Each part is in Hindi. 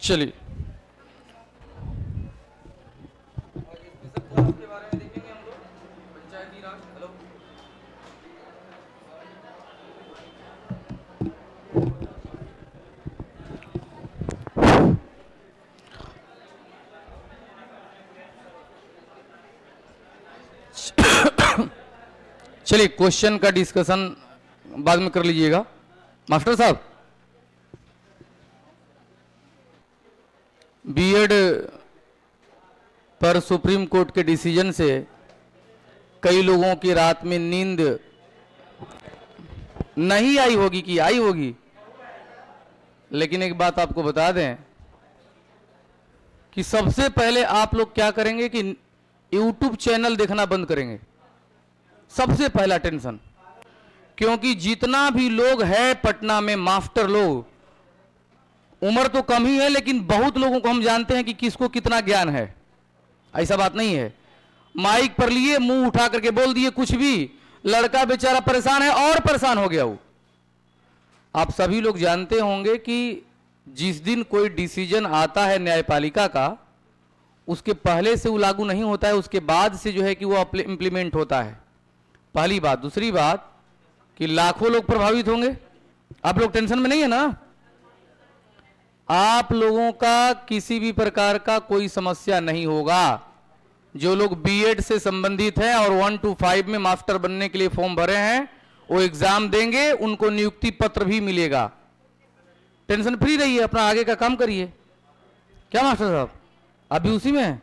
चलिए चलिए क्वेश्चन का डिस्कशन बाद में कर लीजिएगा। मास्टर साहब, बीएड पर सुप्रीम कोर्ट के डिसीजन से कई लोगों की रात में नींद नहीं आई होगी कि आई होगी, लेकिन एक बात आपको बता दें कि सबसे पहले आप लोग क्या करेंगे कि यूट्यूब चैनल देखना बंद करेंगे। सबसे पहला टेंशन, क्योंकि जितना भी लोग है पटना में मास्टर लोग, उम्र तो कम ही है लेकिन बहुत लोगों को हम जानते हैं कि किसको कितना ज्ञान है। ऐसा बात नहीं है, माइक पर लिए मुंह उठा करके बोल दिए कुछ भी, लड़का बेचारा परेशान है और परेशान हो गया वो। आप सभी लोग जानते होंगे कि जिस दिन कोई डिसीजन आता है न्यायपालिका का, उसके पहले से वो लागू नहीं होता है, उसके बाद से जो है कि वो इंप्लीमेंट होता है। पहली बात। दूसरी बात कि लाखों लोग प्रभावित होंगे। आप लोग टेंशन में नहीं है ना? आप लोगों का किसी भी प्रकार का कोई समस्या नहीं होगा। जो लोग बीएड से संबंधित हैं और 1 to 5 में मास्टर बनने के लिए फॉर्म भरे हैं, वो एग्जाम देंगे, उनको नियुक्ति पत्र भी मिलेगा। टेंशन फ्री रहिए, अपना आगे का काम करिए। क्या मास्टर साहब, आप भी उसी में हैं,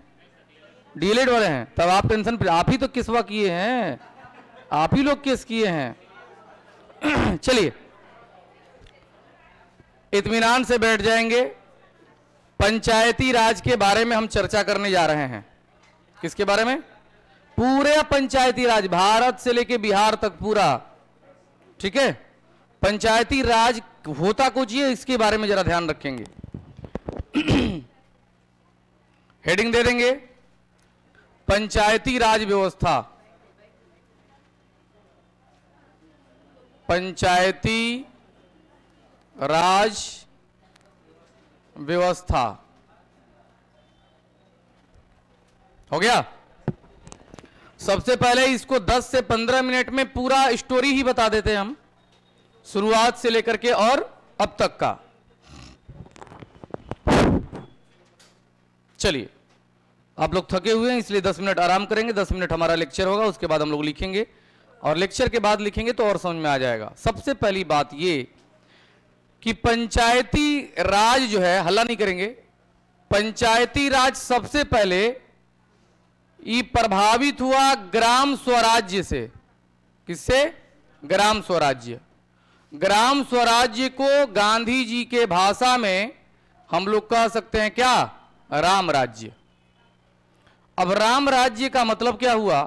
डीएलएड वाले हैं? तब आप टेंशन फ्री। आप ही तो किसवा किए हैं, आप ही लोग केस किए हैं। चलिए इत्मीनान से बैठ जाएंगे। पंचायती राज के बारे में हम चर्चा करने जा रहे हैं। किसके बारे में? पूरे पंचायती राज, भारत से लेके बिहार तक पूरा। ठीक है, पंचायती राज होता कुछ ये, इसके बारे में जरा ध्यान रखेंगे। हेडिंग दे देंगे, पंचायती राज व्यवस्था। पंचायती राज व्यवस्था हो गया। सबसे पहले इसको 10 से 15 मिनट में पूरा स्टोरी ही बता देते हैं हम, शुरुआत से लेकर के और अब तक का। चलिए, आप लोग थके हुए हैं इसलिए 10 मिनट आराम करेंगे। 10 मिनट हमारा लेक्चर होगा, उसके बाद हम लोग लिखेंगे, और लेक्चर के बाद लिखेंगे तो और समझ में आ जाएगा। सबसे पहली बात ये कि पंचायती राज जो है, हल्ला नहीं करेंगे, पंचायती राज सबसे पहले ये प्रभावित हुआ ग्राम स्वराज्य से। किससे? ग्राम स्वराज्य। ग्राम स्वराज्य को गांधी जी के भाषा में हम लोग कह सकते हैं क्या? राम राज्य। अब राम राज्य का मतलब क्या हुआ?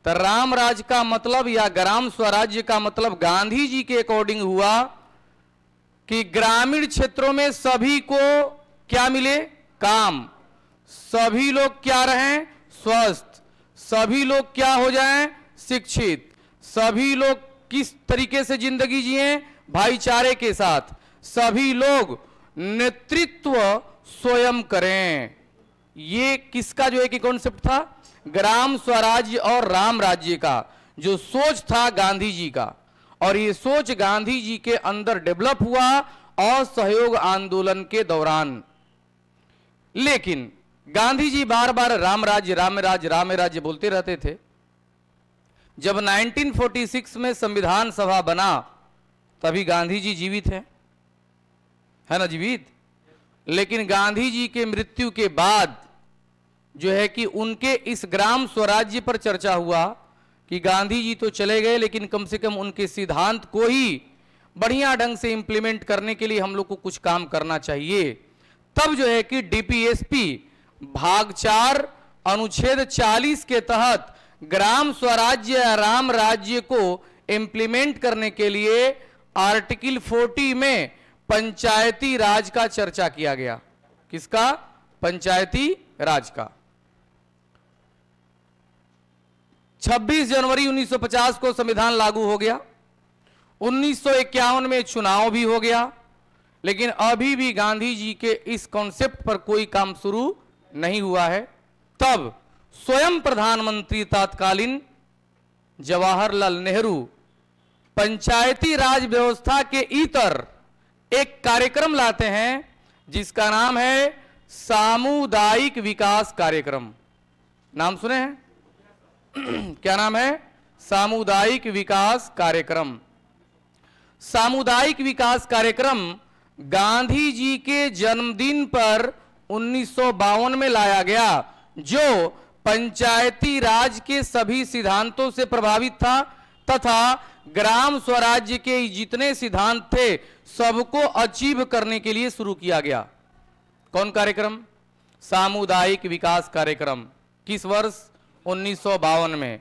तो राम राज का मतलब या ग्राम स्वराज्य का मतलब गांधी जी के अकॉर्डिंग हुआ कि ग्रामीण क्षेत्रों में सभी को क्या मिले? काम। सभी लोग क्या रहें? स्वस्थ। सभी लोग क्या हो जाएं? शिक्षित। सभी लोग किस तरीके से जिंदगी जिएं? भाईचारे के साथ। सभी लोग नेतृत्व स्वयं करें। ये किसका जो है कि कॉन्सेप्ट था? ग्राम स्वराज्य और राम राज्य का जो सोच था गांधी जी का। और ये सोच गांधी जी के अंदर डेवलप हुआ असहयोग आंदोलन के दौरान। लेकिन गांधी जी बार बार राम राज्य राम राज्य राम राज्य बोलते रहते थे। जब 1946 में संविधान सभा बना तभी गांधी जी जीवित हैं, है ना, जीवित। लेकिन गांधी जी के मृत्यु के बाद जो है कि उनके इस ग्राम स्वराज्य पर चर्चा हुआ कि गांधी जी तो चले गए, लेकिन कम से कम उनके सिद्धांत को ही बढ़िया ढंग से इंप्लीमेंट करने के लिए हम लोग को कुछ काम करना चाहिए। तब जो है कि डीपीएसपी भाग 4 अनुच्छेद 40 के तहत ग्राम स्वराज्य या राम राज्य को इंप्लीमेंट करने के लिए आर्टिकल 40 में पंचायती राज का चर्चा किया गया। किसका? पंचायती राज का। 26 जनवरी 1950 को संविधान लागू हो गया। 1951 में चुनाव भी हो गया। लेकिन अभी भी गांधी जी के इस कॉन्सेप्ट पर कोई काम शुरू नहीं हुआ है। तब स्वयं प्रधानमंत्री तत्कालीन जवाहरलाल नेहरू पंचायती राज व्यवस्था के इतर एक कार्यक्रम लाते हैं जिसका नाम है सामुदायिक विकास कार्यक्रम। नाम सुने हैं? क्या नाम है? सामुदायिक विकास कार्यक्रम। सामुदायिक विकास कार्यक्रम गांधी जी के जन्मदिन पर 1952 में लाया गया, जो पंचायती राज के सभी सिद्धांतों से प्रभावित था तथा ग्राम स्वराज्य के जितने सिद्धांत थे सबको अचीव करने के लिए शुरू किया गया। कौन कार्यक्रम? सामुदायिक विकास कार्यक्रम। किस वर्ष? 1952 में।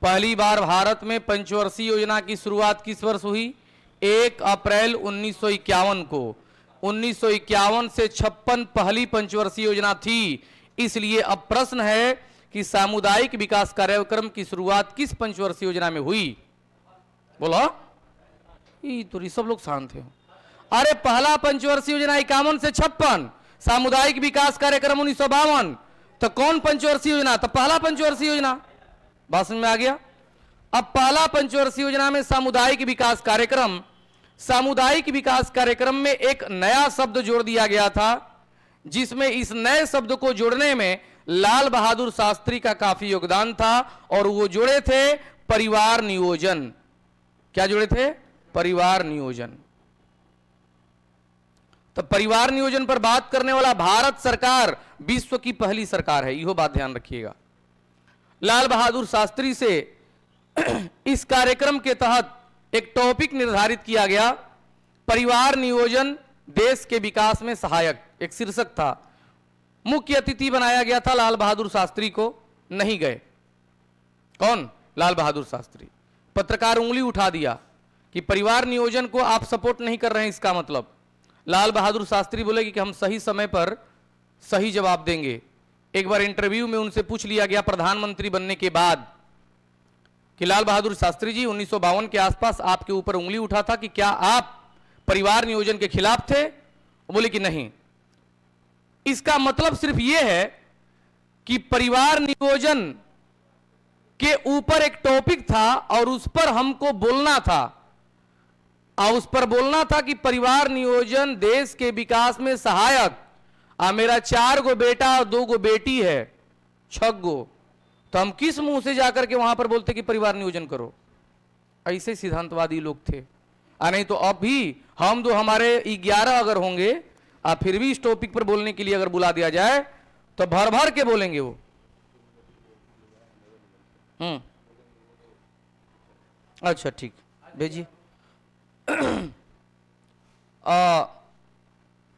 पहली बार भारत में पंचवर्षीय योजना की शुरुआत किस वर्ष हुई? 1 अप्रैल 1951 को। 1951 से 56 पहली पंचवर्षीय योजना थी। इसलिए अब प्रश्न है कि सामुदायिक विकास कार्यक्रम की शुरुआत किस पंचवर्षीय योजना में हुई? बोलो। ये तो सब लोग शांत हैं। अरे पहला पंचवर्षीय योजना 51 से 56, सामुदायिक विकास कार्यक्रम 1952। तो कौन पंचवर्षीय योजना? तो पहला पंचवर्षीय योजना। बात समझ में आ गया? अब पहला पंचवर्षीय योजना में सामुदायिक विकास कार्यक्रम, सामुदायिक विकास कार्यक्रम में एक नया शब्द जोड़ दिया गया था, जिसमें इस नए शब्द को जोड़ने में लाल बहादुर शास्त्री का काफी योगदान था, और वो जोड़े थे परिवार नियोजन। क्या जोड़े थे? परिवार नियोजन। तो परिवार नियोजन पर बात करने वाला भारत सरकार विश्व की पहली सरकार है, यह बात ध्यान रखिएगा। लाल बहादुर शास्त्री से इस कार्यक्रम के तहत एक टॉपिक निर्धारित किया गया, परिवार नियोजन देश के विकास में सहायक, एक शीर्षक था। मुख्य अतिथि बनाया गया था लाल बहादुर शास्त्री को, नहीं गए। कौन? लाल बहादुर शास्त्री। पत्रकार उंगली उठा दिया कि परिवार नियोजन को आप सपोर्ट नहीं कर रहे हैं, इसका मतलब। लाल बहादुर शास्त्री बोले कि हम सही समय पर सही जवाब देंगे। एक बार इंटरव्यू में उनसे पूछ लिया गया प्रधानमंत्री बनने के बाद कि लाल बहादुर शास्त्री जी 1952 के आसपास आपके ऊपर उंगली उठा था कि क्या आप परिवार नियोजन के खिलाफ थे? बोले कि नहीं। इसका मतलब सिर्फ यह है कि परिवार नियोजन के ऊपर एक टॉपिक था और उस पर हमको बोलना था, और उस पर बोलना था कि परिवार नियोजन देश के विकास में सहायक। मेरा 4 गो बेटा और 2 गो बेटी है, 6 गो, तो हम किस मुंह से जाकर के वहां पर बोलते कि परिवार नियोजन करो? ऐसे सिद्धांतवादी लोग थे। नहीं तो अब भी हम दो, हमारे 11 अगर होंगे, फिर भी इस टॉपिक पर बोलने के लिए अगर बुला दिया जाए तो भर भर के बोलेंगे वो। अच्छा ठीक, भेजिए।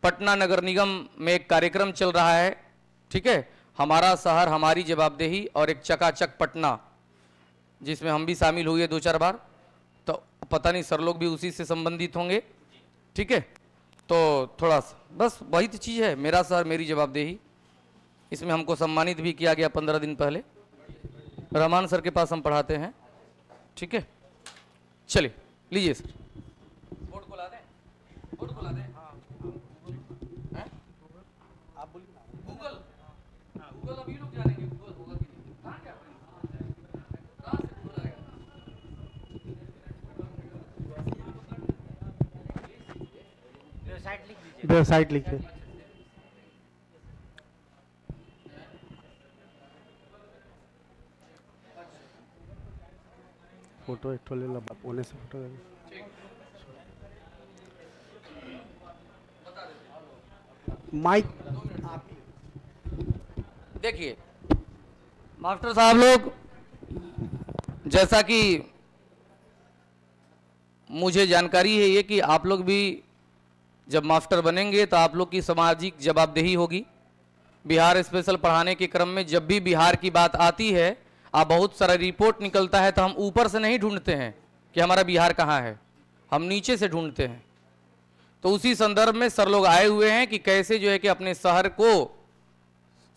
पटना नगर निगम में एक कार्यक्रम चल रहा है, ठीक है, हमारा शहर हमारी जवाबदेही, और एक चकाचक पटना, जिसमें हम भी शामिल हुए 2-4 बार। तो पता नहीं सर लोग भी उसी से संबंधित होंगे, ठीक है। तो थोड़ा सा बस वही तो चीज़ है, मेरा शहर मेरी जवाबदेही। इसमें हमको सम्मानित भी किया गया 15 दिन पहले, रहमान सर के पास हम पढ़ाते हैं, ठीक है। चलिए लीजिए सर, बोर्ड को ला दें, बोर्ड को ला दें। आप बोलिए ना। गूगल, गूगल अभी लोग जानेंगे गूगल होगा कि नहीं, कहाँ क्या कहाँ से गूगल आएगा? वेबसाइट लिखिए। फोटो एक ले ला, होने से फोटो ले माइक। देखिए मास्टर साहब लोग, जैसा कि मुझे जानकारी है ये कि आप लोग भी जब मास्टर बनेंगे तो आप लोग की सामाजिक जवाबदेही होगी। बिहार स्पेशल पढ़ाने के क्रम में जब भी बिहार की बात आती है, बहुत सारा रिपोर्ट निकलता है, तो हम ऊपर से नहीं ढूंढते हैं कि हमारा बिहार कहाँ है, हम नीचे से ढूंढते हैं। तो उसी संदर्भ में सर लोग आए हुए हैं कि कैसे जो है कि अपने शहर को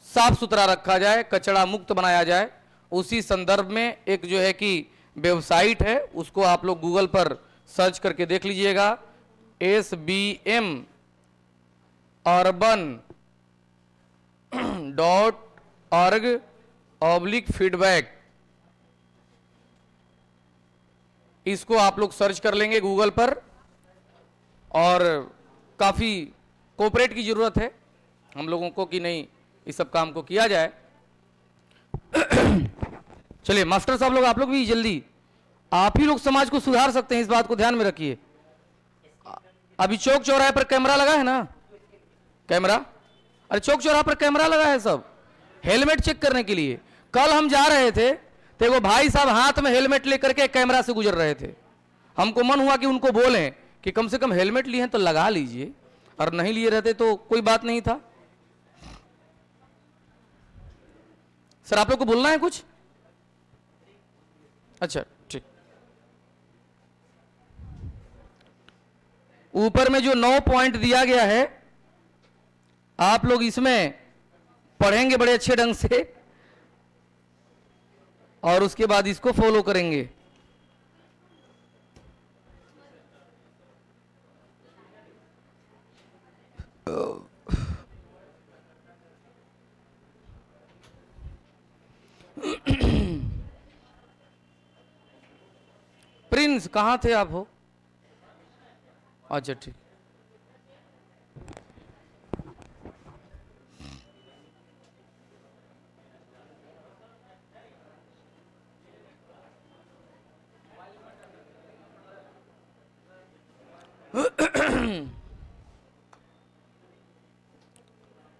साफ सुथरा रखा जाए, कचरा मुक्त बनाया जाए। उसी संदर्भ में एक जो है कि वेबसाइट है, उसको आप लोग गूगल पर सर्च करके देख लीजिएगा, SBM urban.org/feedback, इसको आप लोग सर्च कर लेंगे गूगल पर। और काफी कोऑपरेट की जरूरत है हम लोगों को कि नहीं इस सब काम को किया जाए। चलिए मास्टर साहब लोग, आप लोग भी जल्दी, आप ही लोग समाज को सुधार सकते हैं, इस बात को ध्यान में रखिए। अभी चौक चौराहे पर कैमरा लगा है ना, कैमरा, अरे चौक चौराहे पर कैमरा लगा है, सब हेलमेट चेक करने के लिए। कल हम जा रहे थे तो वो भाई साहब हाथ में हेलमेट लेकर के कैमरा से गुजर रहे थे। हमको मन हुआ कि उनको बोलें कि कम से कम हेलमेट लिए हैं तो लगा लीजिए, और नहीं लिए रहते तो कोई बात नहीं था। सर आप लोग को बोलना है कुछ? अच्छा ठीक। ऊपर में जो 9 पॉइंट दिया गया है, आप लोग इसमें पढ़ेंगे बड़े अच्छे ढंग से और उसके बाद इसको फॉलो करेंगे। प्रिंस कहां थे आप? हो अच्छा ठीक।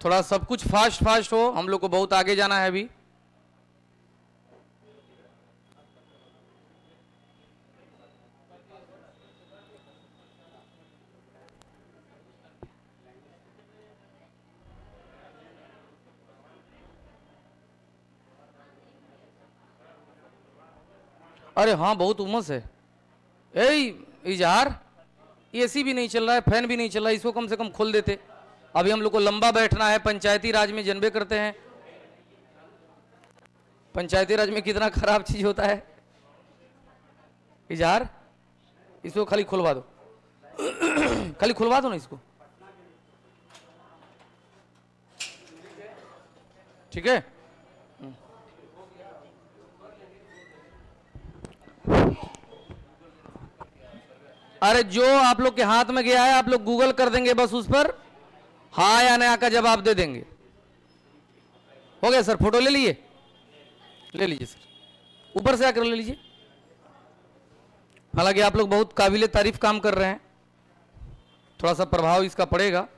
थोड़ा सब कुछ फास्ट फास्ट हो, हम लोग को बहुत आगे जाना है अभी। अरे हाँ बहुत उमस है। इजहार, एसी भी नहीं चल रहा है, फैन भी नहीं चल रहा है, इसको कम से कम खोल देते। अभी हम लोग को लंबा बैठना है। पंचायती राज में जनबे करते हैं, पंचायती राज में कितना खराब चीज होता है। इजहार, इसको खाली खुलवा दो, खाली खुलवा दो ना इसको, ठीक है। अरे जो आप लोग के हाथ में गया है आप लोग गूगल कर देंगे, बस उस पर हाँ या ना का जवाब दे देंगे। हो गया सर? फोटो ले लिए? ले लीजिए सर, ऊपर से आकर ले लीजिए। हालांकि आप लोग बहुत काबिले तारीफ काम कर रहे हैं, थोड़ा सा प्रभाव इसका पड़ेगा।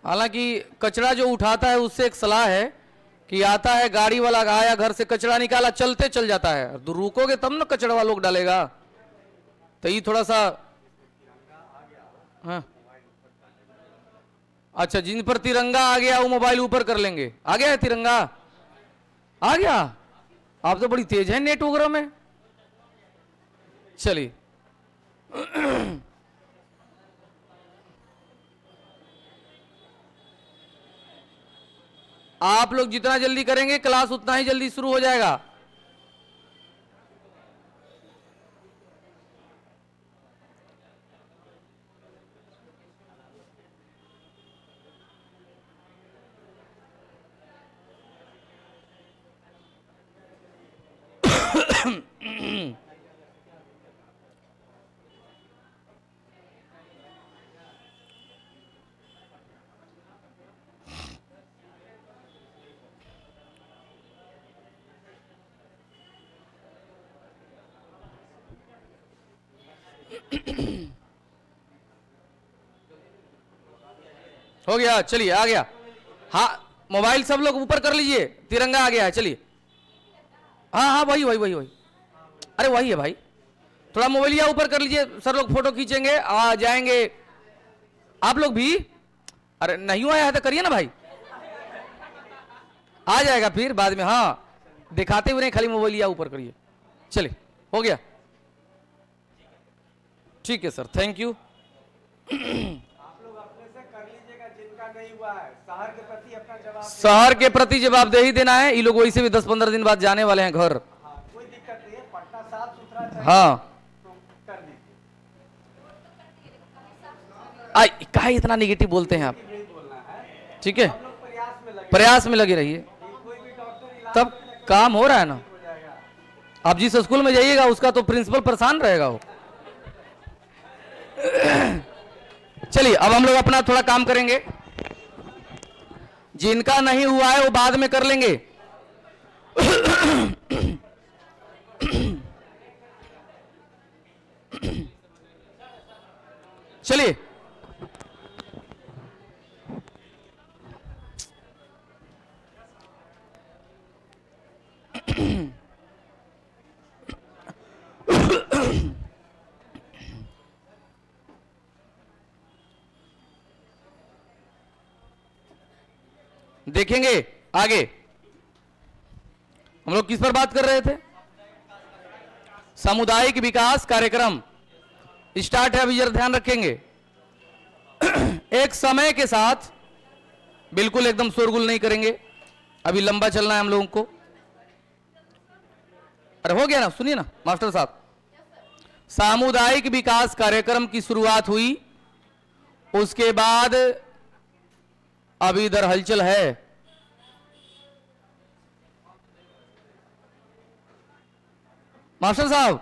हालांकि कचरा जो उठाता है उससे एक सलाह है कि आता है गाड़ी वाला, आया घर से कचरा निकाला, चलते चल जाता है। तो रुकोगे तब ना कचरा वाला लोग डालेगा, तो ये थोड़ा सा। हाँ अच्छा, जिन पर तिरंगा आ गया वो मोबाइल ऊपर कर लेंगे। आ गया है तिरंगा? आ गया? आप तो बड़ी तेज है नेट वगैरह में। चलिए आप लोग जितना जल्दी करेंगे क्लास उतना ही जल्दी शुरू हो जाएगा। हो गया? चलिए आ गया। हाँ मोबाइल सब लोग ऊपर कर लीजिए, तिरंगा आ गया है। चलिए हाँ हाँ वही वही वही वही, अरे वही है भाई। थोड़ा मोबाइलिया ऊपर कर लीजिए, सर लोग फोटो खींचेंगे, आ जाएंगे। आप लोग भी, अरे नहीं आया है तो करिए ना भाई, आ जाएगा फिर बाद में। हाँ दिखाते हुए नहीं, खाली मोबाइलिया ऊपर करिए। चलिए हो गया, ठीक है सर, थैंक यू। शहर के प्रति अपना जवाब, शहर के प्रति जवाबदेही देना है। ये लोग वैसे भी 10-15 दिन बाद जाने वाले हैं घर। हाँ काहे इतना निगेटिव बोलते हैं आप? ठीक है, प्रयास में लगे रहिए, तब काम हो रहा है ना। आप जिस स्कूल में जाइएगा उसका तो प्रिंसिपल परेशान रहेगा वो। चलिए अब हम लोग अपना थोड़ा काम करेंगे, जिनका नहीं हुआ है वो बाद में कर लेंगे। चलिए देखेंगे आगे हम लोग किस पर बात कर रहे थे। सामुदायिक विकास कार्यक्रम स्टार्ट है, अभी जरा ध्यान रखेंगे। एक समय के साथ बिल्कुल एकदम शोरगुल नहीं करेंगे, अभी लंबा चलना है हम लोगों को। अरे हो गया ना, सुनिए ना मास्टर साहब। सामुदायिक विकास कार्यक्रम की शुरुआत हुई, उसके बाद अभी इधर हलचल है। मास्टर साहब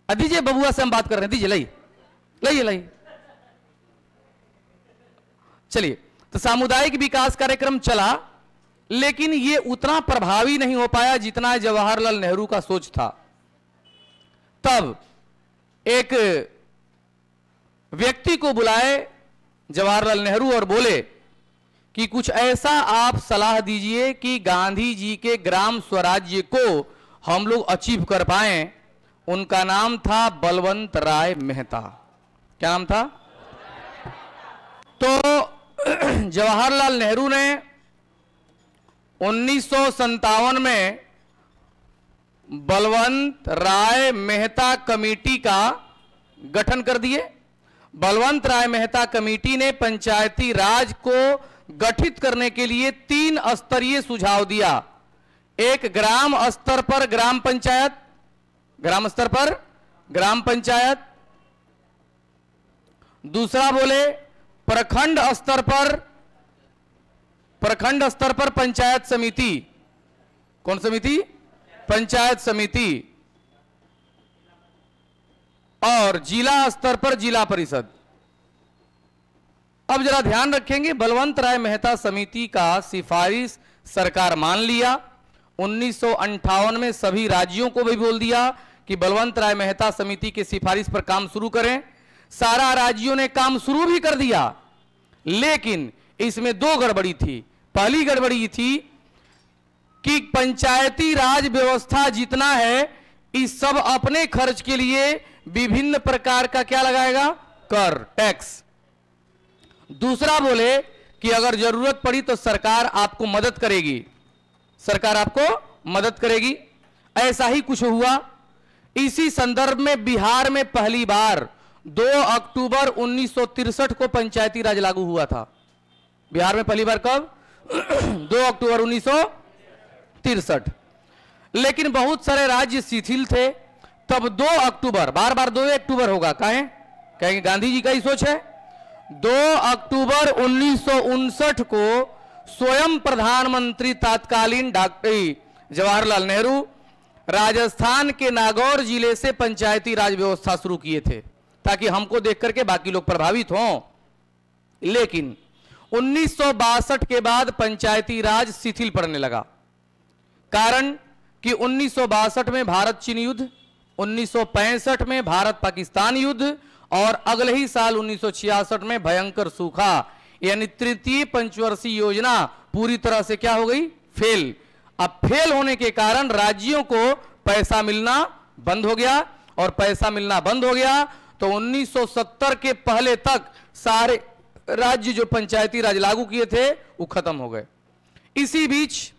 दीजिए, बबुआ से हम बात कर रहे हैं, दीजिए, लाइए लाइए लाइए। चलिए, तो सामुदायिक विकास कार्यक्रम चला, लेकिन ये उतना प्रभावी नहीं हो पाया जितना जवाहरलाल नेहरू का सोच था। तब एक व्यक्ति को बुलाए जवाहरलाल नेहरू और बोले कि कुछ ऐसा आप सलाह दीजिए कि गांधी जी के ग्राम स्वराज्य को हम लोग अचीव कर पाए। उनका नाम था बलवंत राय मेहता। क्या नाम था? तो जवाहरलाल नेहरू ने 1957 में बलवंत राय मेहता कमेटी का गठन कर दिए। बलवंत राय मेहता कमेटी ने पंचायती राज को गठित करने के लिए 3 स्तरीय सुझाव दिया। एक ग्राम स्तर पर ग्राम पंचायत, ग्राम स्तर पर ग्राम पंचायत। दूसरा बोले प्रखंड स्तर पर पंचायत समिति। कौन समिति? पंचायत समिति। और जिला स्तर पर जिला परिषद। अब जरा ध्यान रखेंगे, बलवंत राय मेहता समिति का सिफारिश सरकार मान लिया। 1958 में सभी राज्यों को भी बोल दिया कि बलवंत राय मेहता समिति की सिफारिश पर काम शुरू करें। सारा राज्यों ने काम शुरू भी कर दिया, लेकिन इसमें 2 गड़बड़ी थी। पहली गड़बड़ी थी कि पंचायती राज व्यवस्था जितना है, इस सब अपने खर्च के लिए विभिन्न प्रकार का क्या लगाएगा? कर, टैक्स। दूसरा बोले कि अगर जरूरत पड़ी तो सरकार आपको मदद करेगी, सरकार आपको मदद करेगी। ऐसा ही कुछ हुआ। इसी संदर्भ में बिहार में पहली बार 2 अक्टूबर 1963 को पंचायती राज लागू हुआ था। बिहार में पहली बार कब? 2 अक्टूबर 1963। लेकिन बहुत सारे राज्य शिथिल थे। तब 2 अक्टूबर, बार बार 2 अक्टूबर होगा, काहे? कहेंगे गांधी जी का ही सोच है। 2 अक्टूबर 1959 को स्वयं प्रधानमंत्री तत्कालीन डॉक्टर जवाहरलाल नेहरू राजस्थान के नागौर जिले से पंचायती राज व्यवस्था शुरू किए थे, ताकि हमको देख करके बाकी लोग प्रभावित हों। लेकिन 1962 के बाद पंचायती राज शिथिल पड़ने लगा। कारण कि 1962 में भारत चीन युद्ध, 1965 में भारत पाकिस्तान युद्ध और अगले ही साल 1966 में भयंकर सूखा, यानी तृतीय पंचवर्षीय योजना पूरी तरह से क्या हो गई? फेल। अब फेल होने के कारण राज्यों को पैसा मिलना बंद हो गया, और पैसा मिलना बंद हो गया तो 1970 के पहले तक सारे राज्य जो पंचायती राज लागू किए थे वो खत्म हो गए। इसी बीच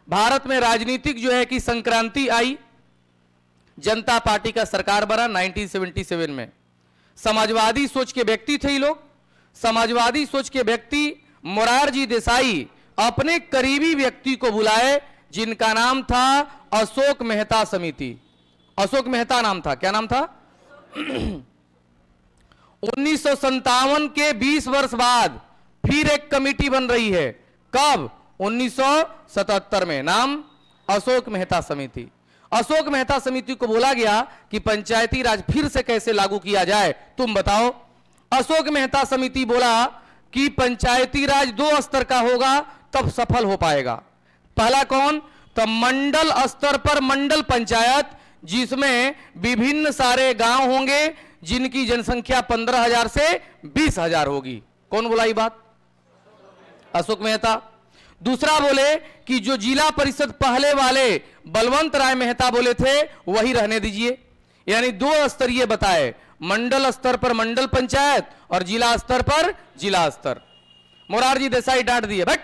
भारत में राजनीतिक जो है कि संक्रांति आई। जनता पार्टी का सरकार बना 1977 में। समाजवादी सोच के व्यक्ति थे ये लोग। समाजवादी सोच के व्यक्ति मोरारजी देसाई अपने करीबी व्यक्ति को बुलाए, जिनका नाम था अशोक मेहता समिति। अशोक मेहता नाम था। क्या नाम था? 1957 के 20 वर्ष बाद फिर एक कमेटी बन रही है। कब? 1977 में। नाम अशोक मेहता समिति। अशोक मेहता समिति को बोला गया कि पंचायती राज फिर से कैसे लागू किया जाए, तुम बताओ। अशोक मेहता समिति बोला कि पंचायती राज 2 स्तर का होगा तब सफल हो पाएगा। पहला कौन? तो मंडल स्तर पर मंडल पंचायत, जिसमें विभिन्न सारे गांव होंगे जिनकी जनसंख्या 15,000 से 20,000 होगी। कौन बोला ये बात? अशोक मेहता। दूसरा बोले कि जो जिला परिषद पहले वाले बलवंत राय मेहता बोले थे वही रहने दीजिए, यानी 2 स्तरीय बताए, मंडल स्तर पर मंडल पंचायत और जिला स्तर पर जिला स्तर। मोरारजी देसाई डांट दिए, बट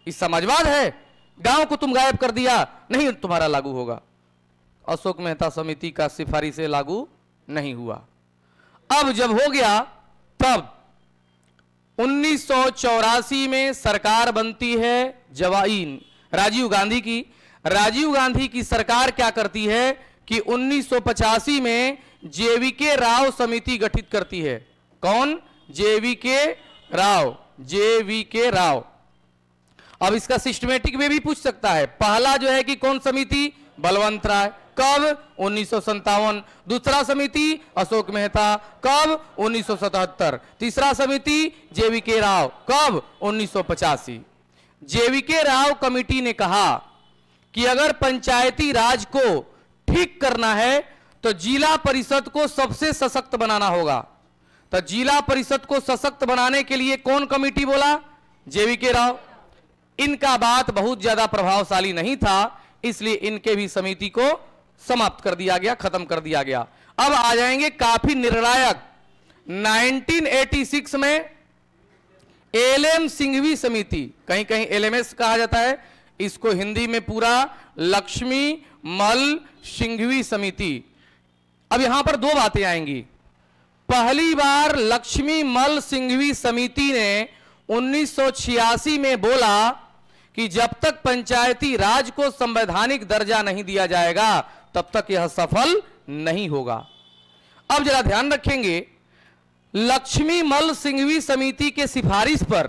इस समाजवाद है, गांव को तुम गायब कर दिया, नहीं तुम्हारा लागू होगा। अशोक मेहता समिति का सिफारिश से लागू नहीं हुआ। अब जब हो गया तब 1984 में सरकार बनती है राजीव गांधी की। राजीव गांधी की सरकार क्या करती है कि 1985 में जेवीके राव समिति गठित करती है। कौन? जेवीके राव। जेवीके राव। अब इसका सिस्टमेटिक वे भी पूछ सकता है। पहला जो है कि कौन समिति? बलवंत राय। कब? 1957। दूसरा समिति अशोक मेहता। कब? 1977। तीसरा समिति जेवीके राव। कब? 1985। जेवीके राव कमेटी ने कहा कि अगर पंचायती राज को ठीक करना है तो जिला परिषद को सबसे सशक्त बनाना होगा। तो जिला परिषद को सशक्त बनाने के लिए कौन कमेटी बोला? जेवीके राव। इनका बात बहुत ज्यादा प्रभावशाली नहीं था, इसलिए इनके भी समिति को समाप्त कर दिया गया, खत्म कर दिया गया। अब आ जाएंगे काफी निर्णायक 1986 में एलएम सिंघवी समिति, कहीं कहीं एलएमएस कहा जाता है, इसको हिंदी में पूरा लक्ष्मी मल सिंघवी समिति। अब यहां पर 2 बातें आएंगी। पहली बार लक्ष्मी मल सिंघवी समिति ने 1986 में बोला कि जब तक पंचायती राज को संवैधानिक दर्जा नहीं दिया जाएगा तब तक यह सफल नहीं होगा। अब जरा ध्यान रखेंगे, लक्ष्मी मल सिंघवी समिति के सिफारिश पर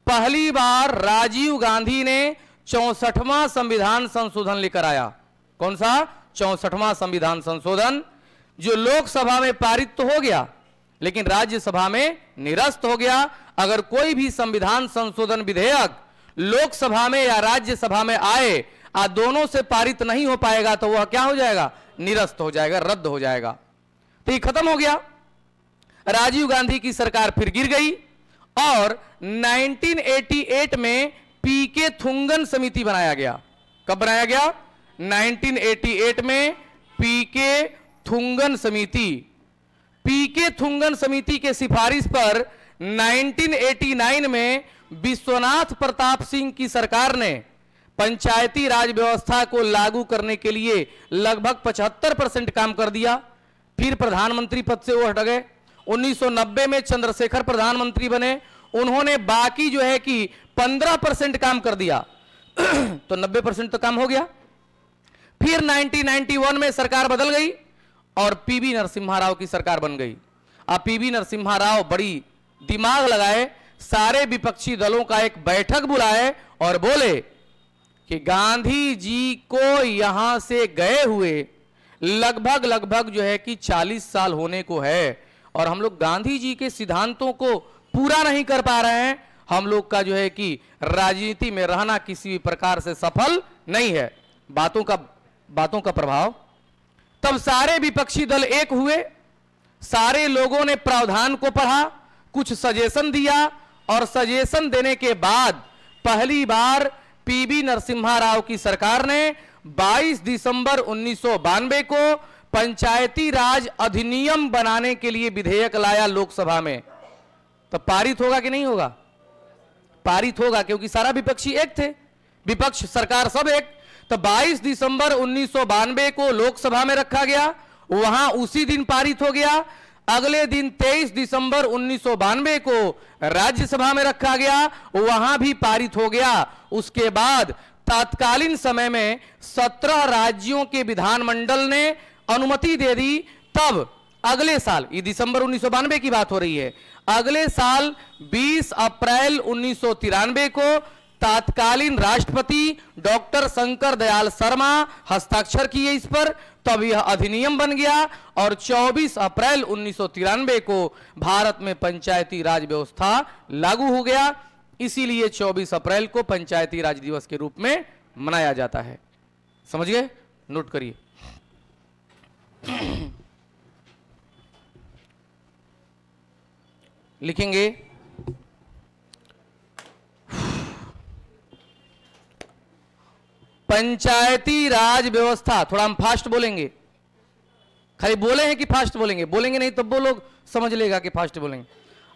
पहली बार राजीव गांधी ने 64वां संविधान संशोधन लेकर आया। कौन सा? 64वां संविधान संशोधन, जो लोकसभा में पारित तो हो गया लेकिन राज्यसभा में निरस्त हो गया। अगर कोई भी संविधान संशोधन विधेयक लोकसभा में या राज्यसभा में आए और दोनों से पारित नहीं हो पाएगा तो वह क्या हो जाएगा? निरस्त हो जाएगा, रद्द हो जाएगा। तो ये खत्म हो गया। राजीव गांधी की सरकार फिर गिर गई और 1988 में पीके थुंगन समिति बनाया गया। कब बनाया गया? 1988 में पीके थुंगन समिति। पीके थुंगन समिति के सिफारिश पर 1989 में विश्वनाथ प्रताप सिंह की सरकार ने पंचायती राज व्यवस्था को लागू करने के लिए लगभग 75% काम कर दिया। फिर प्रधानमंत्री पद से वो हट गए। 1990 में चंद्रशेखर प्रधानमंत्री बने, उन्होंने बाकी जो है कि 15% काम कर दिया तो 90% तो काम हो गया। फिर 1991 में सरकार बदल गई और पीवी नरसिम्हा राव की सरकार बन गई। अब पीवी नरसिम्हा राव बड़ी दिमाग लगाए, सारे विपक्षी दलों का एक बैठक बुलाए और बोले कि गांधी जी को यहां से गए हुए लगभग जो है कि 40 साल होने को है और हम लोग गांधी जी के सिद्धांतों को पूरा नहीं कर पा रहे हैं। हम लोग का जो है कि राजनीति में रहना किसी भी प्रकार से सफल नहीं है। बातों का प्रभाव। तब सारे विपक्षी दल एक हुए, सारे लोगों ने प्रावधान को पढ़ा, कुछ सजेशन दिया और सजेशन देने के बाद पहली बार पीवी नरसिम्हा राव की सरकार ने 22 दिसंबर 1992 को पंचायती राज अधिनियम बनाने के लिए विधेयक लाया लोकसभा में। तो पारित होगा कि नहीं होगा? पारित होगा, क्योंकि सारा विपक्षी एक थे, विपक्ष सरकार सब एक। तो 22 दिसंबर 1992 को लोकसभा में रखा गया, वहां उसी दिन पारित हो गया। अगले दिन 23 दिसंबर 1992 को राज्यसभा में रखा गया, वहां भी पारित हो गया। उसके बाद तत्कालीन समय में 17 राज्यों के विधानमंडल ने अनुमति दे दी। तब अगले साल, ये दिसंबर 1992 की बात हो रही है, अगले साल 20 अप्रैल 1993 को तत्कालीन राष्ट्रपति डॉक्टर शंकर दयाल शर्मा हस्ताक्षर किए इस पर, तब यह अधिनियम बन गया और 24 अप्रैल 1993 को भारत में पंचायती राज व्यवस्था लागू हो गया। इसीलिए 24 अप्रैल को पंचायती राज दिवस के रूप में मनाया जाता है। समझ गए? नोट करिए। लिखेंगे पंचायती राज व्यवस्था। थोड़ा हम फास्ट बोलेंगे, खाली बोले हैं कि फास्ट बोलेंगे, बोलेंगे नहीं तब वो लोग समझ लेगा कि फास्ट बोलेंगे।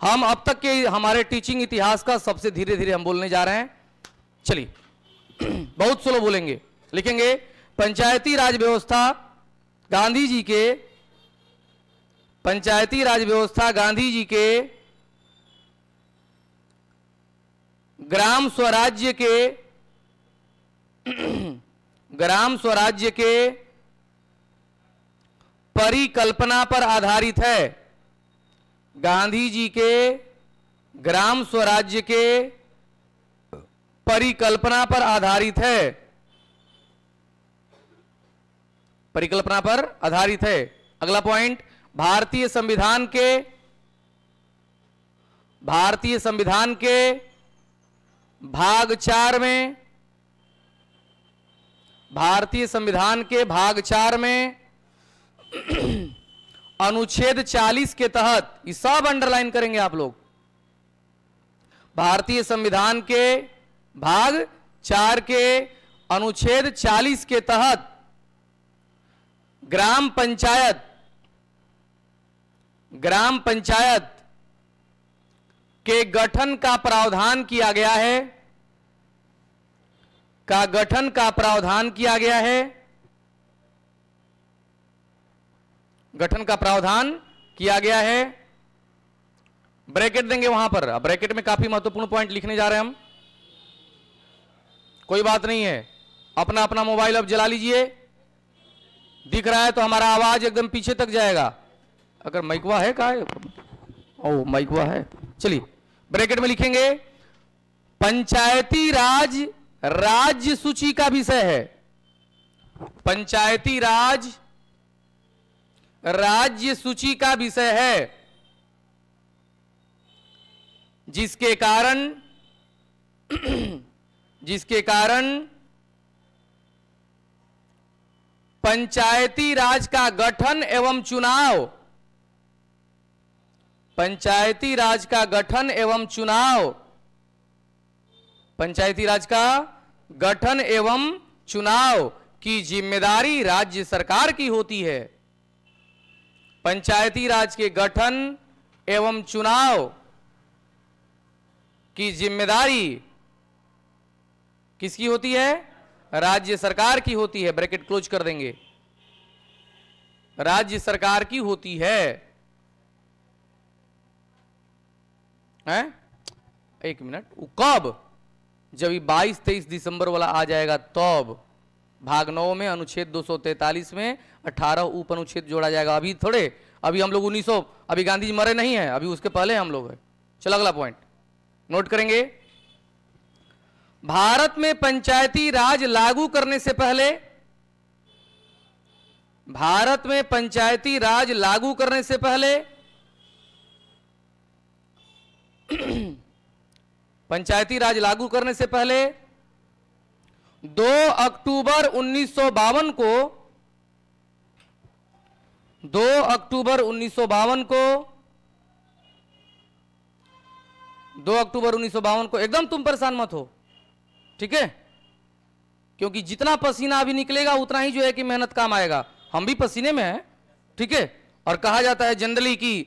हम अब तक के हमारे टीचिंग इतिहास का सबसे धीरे धीरे हम बोलने जा रहे हैं। चलिए बहुत स्लो बोलेंगे। लिखेंगे पंचायती राज व्यवस्था गांधी जी के, पंचायती राज व्यवस्था गांधी जी के ग्राम स्वराज्य के परिकल्पना पर आधारित है। गांधी जी के ग्राम स्वराज्य के परिकल्पना पर आधारित है, परिकल्पना पर आधारित है। अगला पॉइंट, भारतीय संविधान के भाग 4 में, भारतीय संविधान के भाग 4 में अनुच्छेद 40 के तहत, ये सब अंडरलाइन करेंगे आप लोग, भारतीय संविधान के भाग 4 के अनुच्छेद 40 के तहत ग्राम पंचायत के गठन का प्रावधान किया गया है, गठन का प्रावधान किया गया है। ब्रैकेट देंगे वहां पर, ब्रैकेट में काफी महत्वपूर्ण पॉइंट लिखने जा रहे हैं हम। कोई बात नहीं है, अपना अपना मोबाइल अब जला लीजिए, दिख रहा है तो हमारा आवाज एकदम पीछे तक जाएगा। अगर माइकवा है, कहा है? ओ माइकवा है। चलिए ब्रैकेट में लिखेंगे पंचायती राज राज्य सूची का विषय है, पंचायती राज राज्य सूची का विषय है, जिसके कारण पंचायती राज का गठन एवं चुनाव, पंचायती राज का गठन एवं चुनाव की जिम्मेदारी राज्य सरकार की होती है। पंचायती राज के गठन एवं चुनाव की जिम्मेदारी किसकी होती है? राज्य सरकार की होती है। ब्रैकेट क्लोज कर देंगे, राज्य सरकार की होती है। हैं? एक मिनट, कब? जब 22-23 दिसंबर वाला आ जाएगा तब भाग 9 में अनुच्छेद 243 में 18 उप अनुच्छेद जोड़ा जाएगा। अभी थोड़े, अभी हम लोग 1900, अभी गांधी जी मरे नहीं है, अभी उसके पहले हम लोग है। चलो अगला पॉइंट नोट करेंगे। भारत में पंचायती राज लागू करने से पहले, भारत में पंचायती राज लागू करने से पहले पंचायती राज लागू करने से पहले 2 अक्टूबर 1952 को 2 अक्टूबर 1952 को 2 अक्टूबर 1952 को, एकदम तुम परेशान मत हो, ठीक है? क्योंकि जितना पसीना अभी निकलेगा उतना ही जो है कि मेहनत काम आएगा। हम भी पसीने में हैं, ठीक है? और कहा जाता है जनरली कि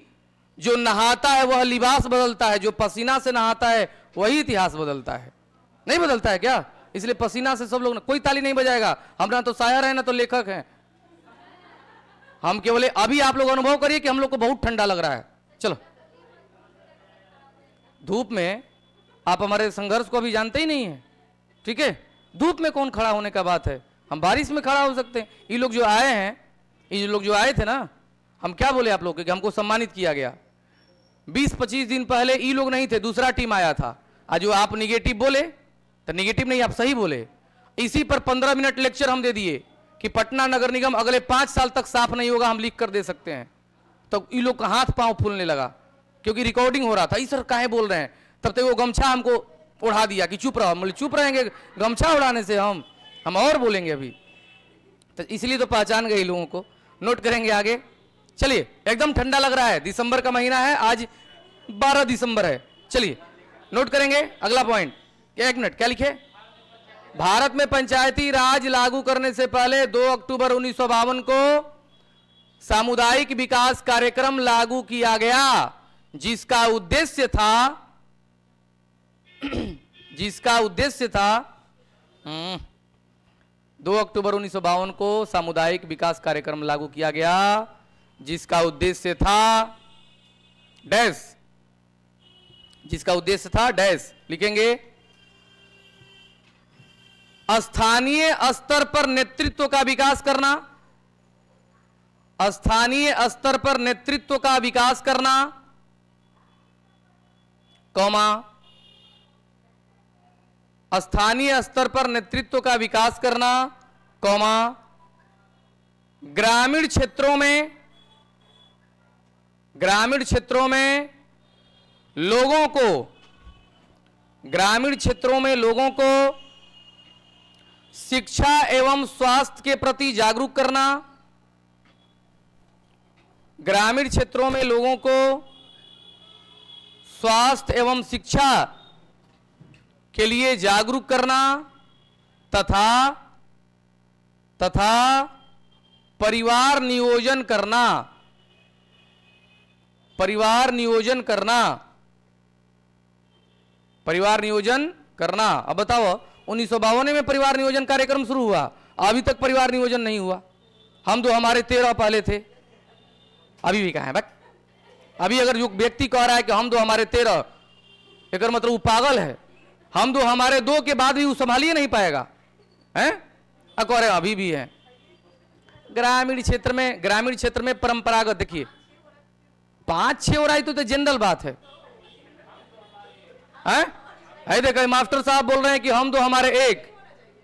जो नहाता है वह लिबास बदलता है, जो पसीना से नहाता है वही इतिहास बदलता है। नहीं बदलता है क्या? इसलिए पसीना से सब लोग, कोई ताली नहीं बजाएगा, हम ना तो शायर हैं ना तो लेखक हैं, हम केवल अभी आप लोग अनुभव करिए कि हम लोग को बहुत ठंडा लग रहा है। चलो, धूप में आप हमारे संघर्ष को अभी जानते ही नहीं है, ठीक है? धूप में कौन खड़ा होने का बात है, हम बारिश में खड़ा हो सकते हैं। ये लोग जो आए हैं, ये लोग जो आए थे ना, हम क्या बोले आप लोग कि हमको सम्मानित किया गया। 20-25 दिन पहले ये लोग नहीं थे, दूसरा टीम आया था। आज जो आप निगेटिव बोले, तो निगेटिव नहीं, आप सही बोले। इसी पर 15 मिनट लेक्चर हम दे दिए कि पटना नगर निगम अगले 5 साल तक साफ नहीं होगा, हम लिख कर दे सकते हैं। तो ये लोग का हाथ पांव फूलने लगा, क्योंकि रिकॉर्डिंग हो रहा था। सर काहे बोल रहे हैं, तब तक वो गमछा हमको उड़ा दिया कि चुप रहो। चुप रहेंगे, गमछा उड़ाने से हम और बोलेंगे अभी। तो इसलिए तो पहचान गए लोगों को। नोट करेंगे आगे। चलिए, एकदम ठंडा लग रहा है, दिसंबर का महीना है, आज 12 दिसंबर है। चलिए नोट करेंगे अगला पॉइंट। 1 मिनट, क्या लिखे? भारत में पंचायती राज लागू करने से पहले 2 अक्टूबर 1952 को सामुदायिक विकास कार्यक्रम लागू किया गया, जिसका उद्देश्य था 2 अक्टूबर 1952 को सामुदायिक विकास कार्यक्रम लागू किया गया, जिसका उद्देश्य था डैश, लिखेंगे स्थानीय स्तर पर नेतृत्व का विकास करना, स्थानीय स्तर पर नेतृत्व का विकास करना, कौमा, स्थानीय स्तर पर नेतृत्व का विकास करना, कौमा, ग्रामीण क्षेत्रों में लोगों को शिक्षा एवं स्वास्थ्य के प्रति जागरूक करना, ग्रामीण क्षेत्रों में लोगों को स्वास्थ्य एवं शिक्षा के लिए जागरूक करना, तथा परिवार नियोजन करना। अब बताओ, 1952 में परिवार नियोजन कार्यक्रम शुरू हुआ, अभी तक परिवार नियोजन नहीं हुआ। हम तो हमारे 13 पहले थे, अभी भी कहाँ है बक? अभी अगर जो व्यक्ति कह रहा है कि हम तो हमारे 13, एक मतलब वो पागल है। हम तो हमारे 2 के बाद भी वो संभालिए नहीं पाएगा, हैं? अरे अभी भी है। ग्रामीण क्षेत्र में परंपरागत, देखिए 5-6 हो रहा है तो जनरल बात है, हैं? है देखो, मास्टर साहब बोल रहे हैं कि हम तो हमारे 1,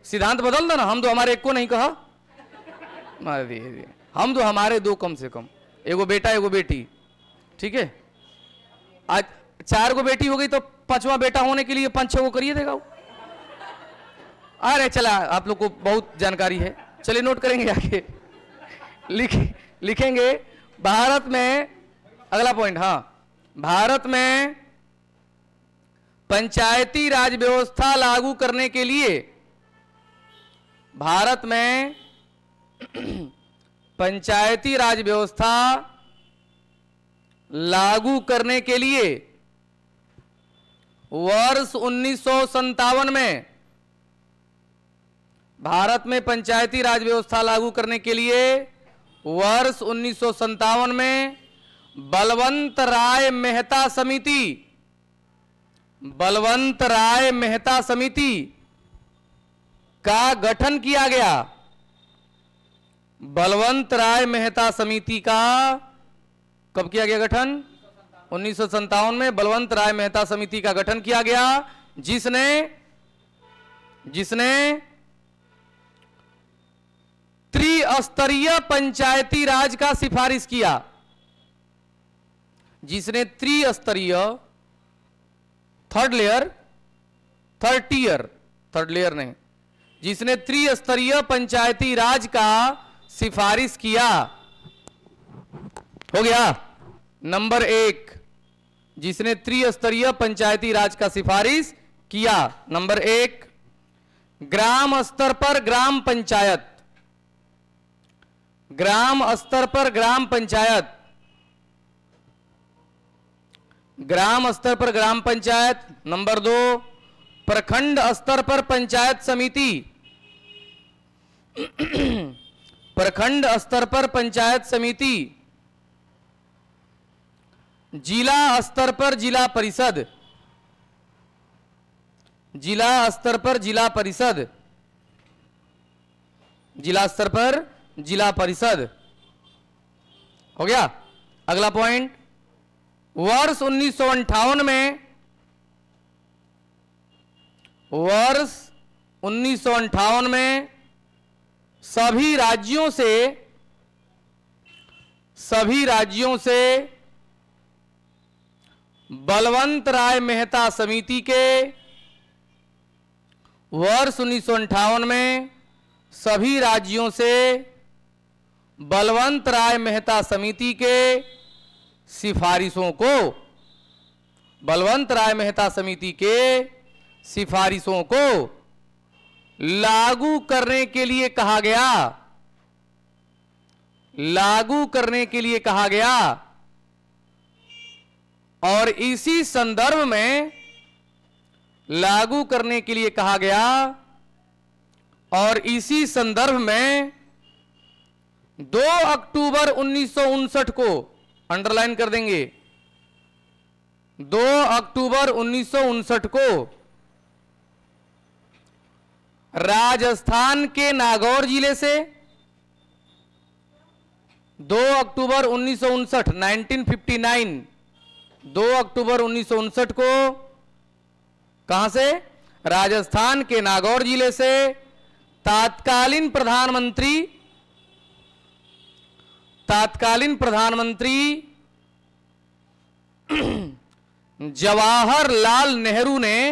सिद्धांत बदल दो ना, हम तो हमारे 1 को नहीं कहा, हम तो हमारे 2 कम से कम, एगो बेटा एगो बेटी, ठीक है। आज 4 गो बेटी हो गई तो 5वां बेटा होने के लिए 5-6 को करिए देगा वो। अरे चला, आप लोग को बहुत जानकारी है। चलिए नोट करेंगे आगे। लिखेंगे भारत में, अगला पॉइंट, हाँ, भारत में पंचायती राज व्यवस्था लागू करने के लिए, भारत में पंचायती राज व्यवस्था लागू करने के लिए वर्ष 1957 में, भारत में पंचायती राज व्यवस्था लागू करने के लिए वर्ष 1957 में बलवंत राय मेहता समिति का गठन किया गया। बलवंत राय मेहता समिति का कब किया गया गठन? 1957 में बलवंत राय मेहता समिति का गठन किया गया, जिसने त्रिस्तरीय पंचायती राज का सिफारिश किया, जिसने त्रिस्तरीय, थर्ड लेयर नहीं, जिसने त्रिस्तरीय पंचायती राज का सिफारिश किया। हो गया नंबर 1, जिसने त्रिस्तरीय पंचायती राज का सिफारिश किया। नंबर 1, ग्राम स्तर पर ग्राम पंचायत, ग्राम स्तर पर ग्राम पंचायत, ग्राम स्तर पर ग्राम पंचायत। नंबर 2, प्रखंड स्तर पर पंचायत समिति, प्रखंड स्तर पर पंचायत समिति, जिला स्तर पर जिला परिषद, जिला स्तर पर जिला परिषद। जिला स्तर पर जिला परिषद। हो गया। अगला पॉइंट, वर्ष 1958 में, वर्ष 1958 में सभी राज्यों से बलवंत राय मेहता समिति के, वर्ष 1958 में सभी राज्यों से बलवंत राय मेहता समिति के सिफारिशों को, बलवंत राय मेहता समिति के सिफारिशों को लागू करने के लिए कहा गया, लागू करने के लिए कहा गया। और इसी संदर्भ में लागू करने के लिए कहा गया, और इसी संदर्भ में 2 अक्टूबर 1959 को अंडरलाइन कर देंगे, 2 अक्टूबर 1959 को राजस्थान के नागौर जिले से, 2 अक्टूबर 1959 1959 2 अक्टूबर 1959 को कहां से, राजस्थान के नागौर जिले से तत्कालीन प्रधानमंत्री जवाहरलाल नेहरू ने,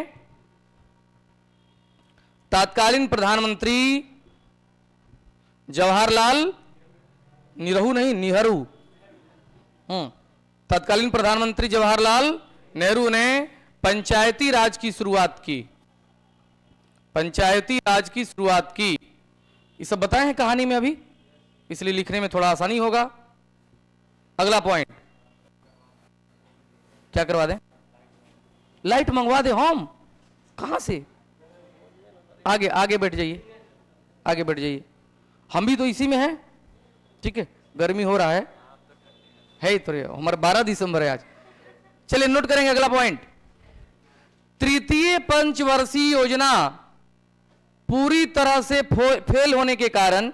तत्कालीन प्रधानमंत्री जवाहरलाल नेहरू, तत्कालीन प्रधानमंत्री जवाहरलाल नेहरू ने पंचायती राज की शुरुआत की, पंचायती राज की शुरुआत की। ये सब बताए हैं कहानी में अभी, इसलिए लिखने में थोड़ा आसानी होगा। अगला पॉइंट क्या करवा दें, लाइट मंगवा दे हम, कहां से, आगे आगे बैठ जाइए, आगे बैठ जाइए, हम भी तो इसी में हैं। ठीक है, गर्मी हो रहा है तो हमारा 12 दिसंबर है आज। चलिए नोट करेंगे अगला पॉइंट, तृतीय पंचवर्षीय योजना पूरी तरह से फेल होने के कारण,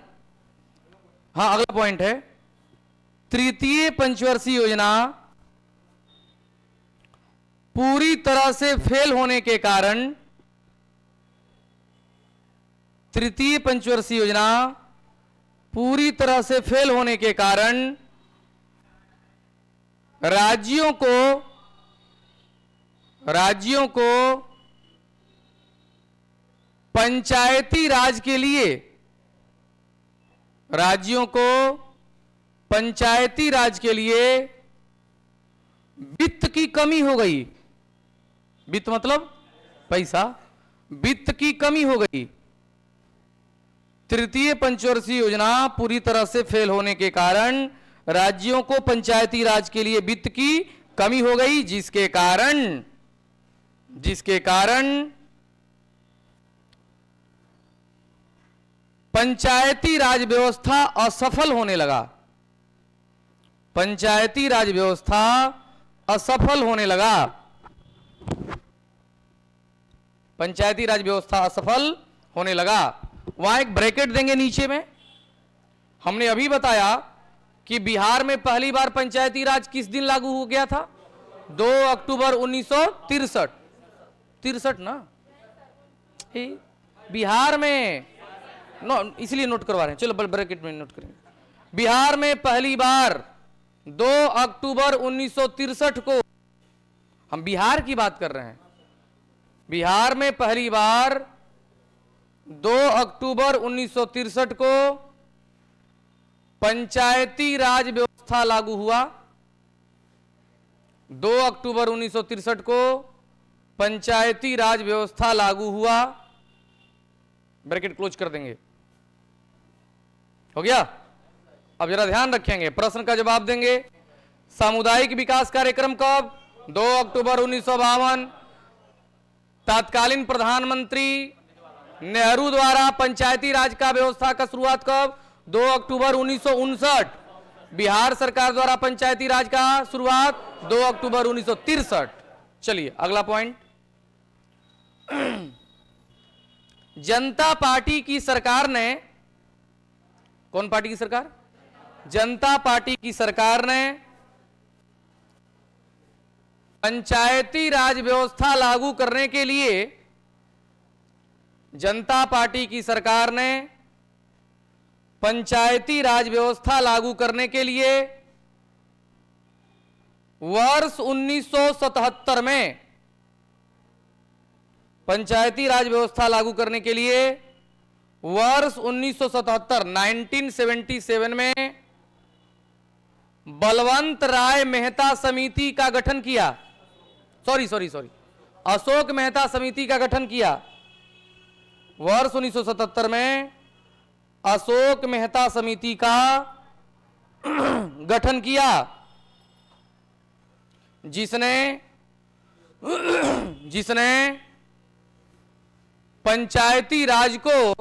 हाँ अगला पॉइंट है, तृतीय पंचवर्षीय योजना पूरी तरह से फेल होने के कारण, तृतीय पंचवर्षीय योजना पूरी तरह से फेल होने के कारण राज्यों को पंचायती राज के लिए, राज्यों को पंचायती राज के लिए वित्त की कमी हो गई, वित्त मतलब पैसा, वित्त की कमी हो गई। तृतीय पंचवर्षीय योजना पूरी तरह से फेल होने के कारण राज्यों को पंचायती राज के लिए वित्त की कमी हो गई, जिसके कारण पंचायती राज व्यवस्था असफल होने लगा, पंचायती राज व्यवस्था असफल होने लगा, पंचायती राज व्यवस्था असफल होने लगा। वहां एक ब्रैकेट देंगे नीचे में, हमने अभी बताया कि बिहार में पहली बार पंचायती राज किस दिन लागू हो गया था, 2 अक्टूबर 1963, 63 ना, बिहार में इसलिए नोट करवा रहे हैं, चलो ब्रैकेट में नोट करेंगे। बिहार में पहली बार 2 अक्टूबर 1963 को, हम बिहार की बात कर रहे हैं, बिहार में पहली बार 2 अक्टूबर 1963 को पंचायती राज व्यवस्था लागू हुआ, 2 अक्टूबर 1963 को पंचायती राज व्यवस्था लागू हुआ, ब्रैकेट क्लोज कर देंगे, हो गया। अब जरा ध्यान रखेंगे, प्रश्न का जवाब देंगे। सामुदायिक विकास कार्यक्रम कब, 2 अक्टूबर 1952, तत्कालीन प्रधानमंत्री नेहरू द्वारा पंचायती राज का व्यवस्था का शुरुआत कब, 2 अक्टूबर 1959, बिहार सरकार द्वारा पंचायती राज का शुरुआत 2 अक्टूबर 1963। चलिए अगला पॉइंट, जनता पार्टी की सरकार ने कौन पार्टी की सरकार? जनता पार्टी की सरकार ने पंचायती राज व्यवस्था लागू करने के लिए, जनता पार्टी की सरकार ने पंचायती राज व्यवस्था लागू करने के लिए वर्ष 1977 में, पंचायती राज व्यवस्था लागू करने के लिए वर्ष 1977 में बलवंत राय मेहता समिति का गठन किया। सॉरी अशोक मेहता समिति का गठन किया। वर्ष 1977 में अशोक मेहता समिति का गठन किया, जिसने पंचायती राज को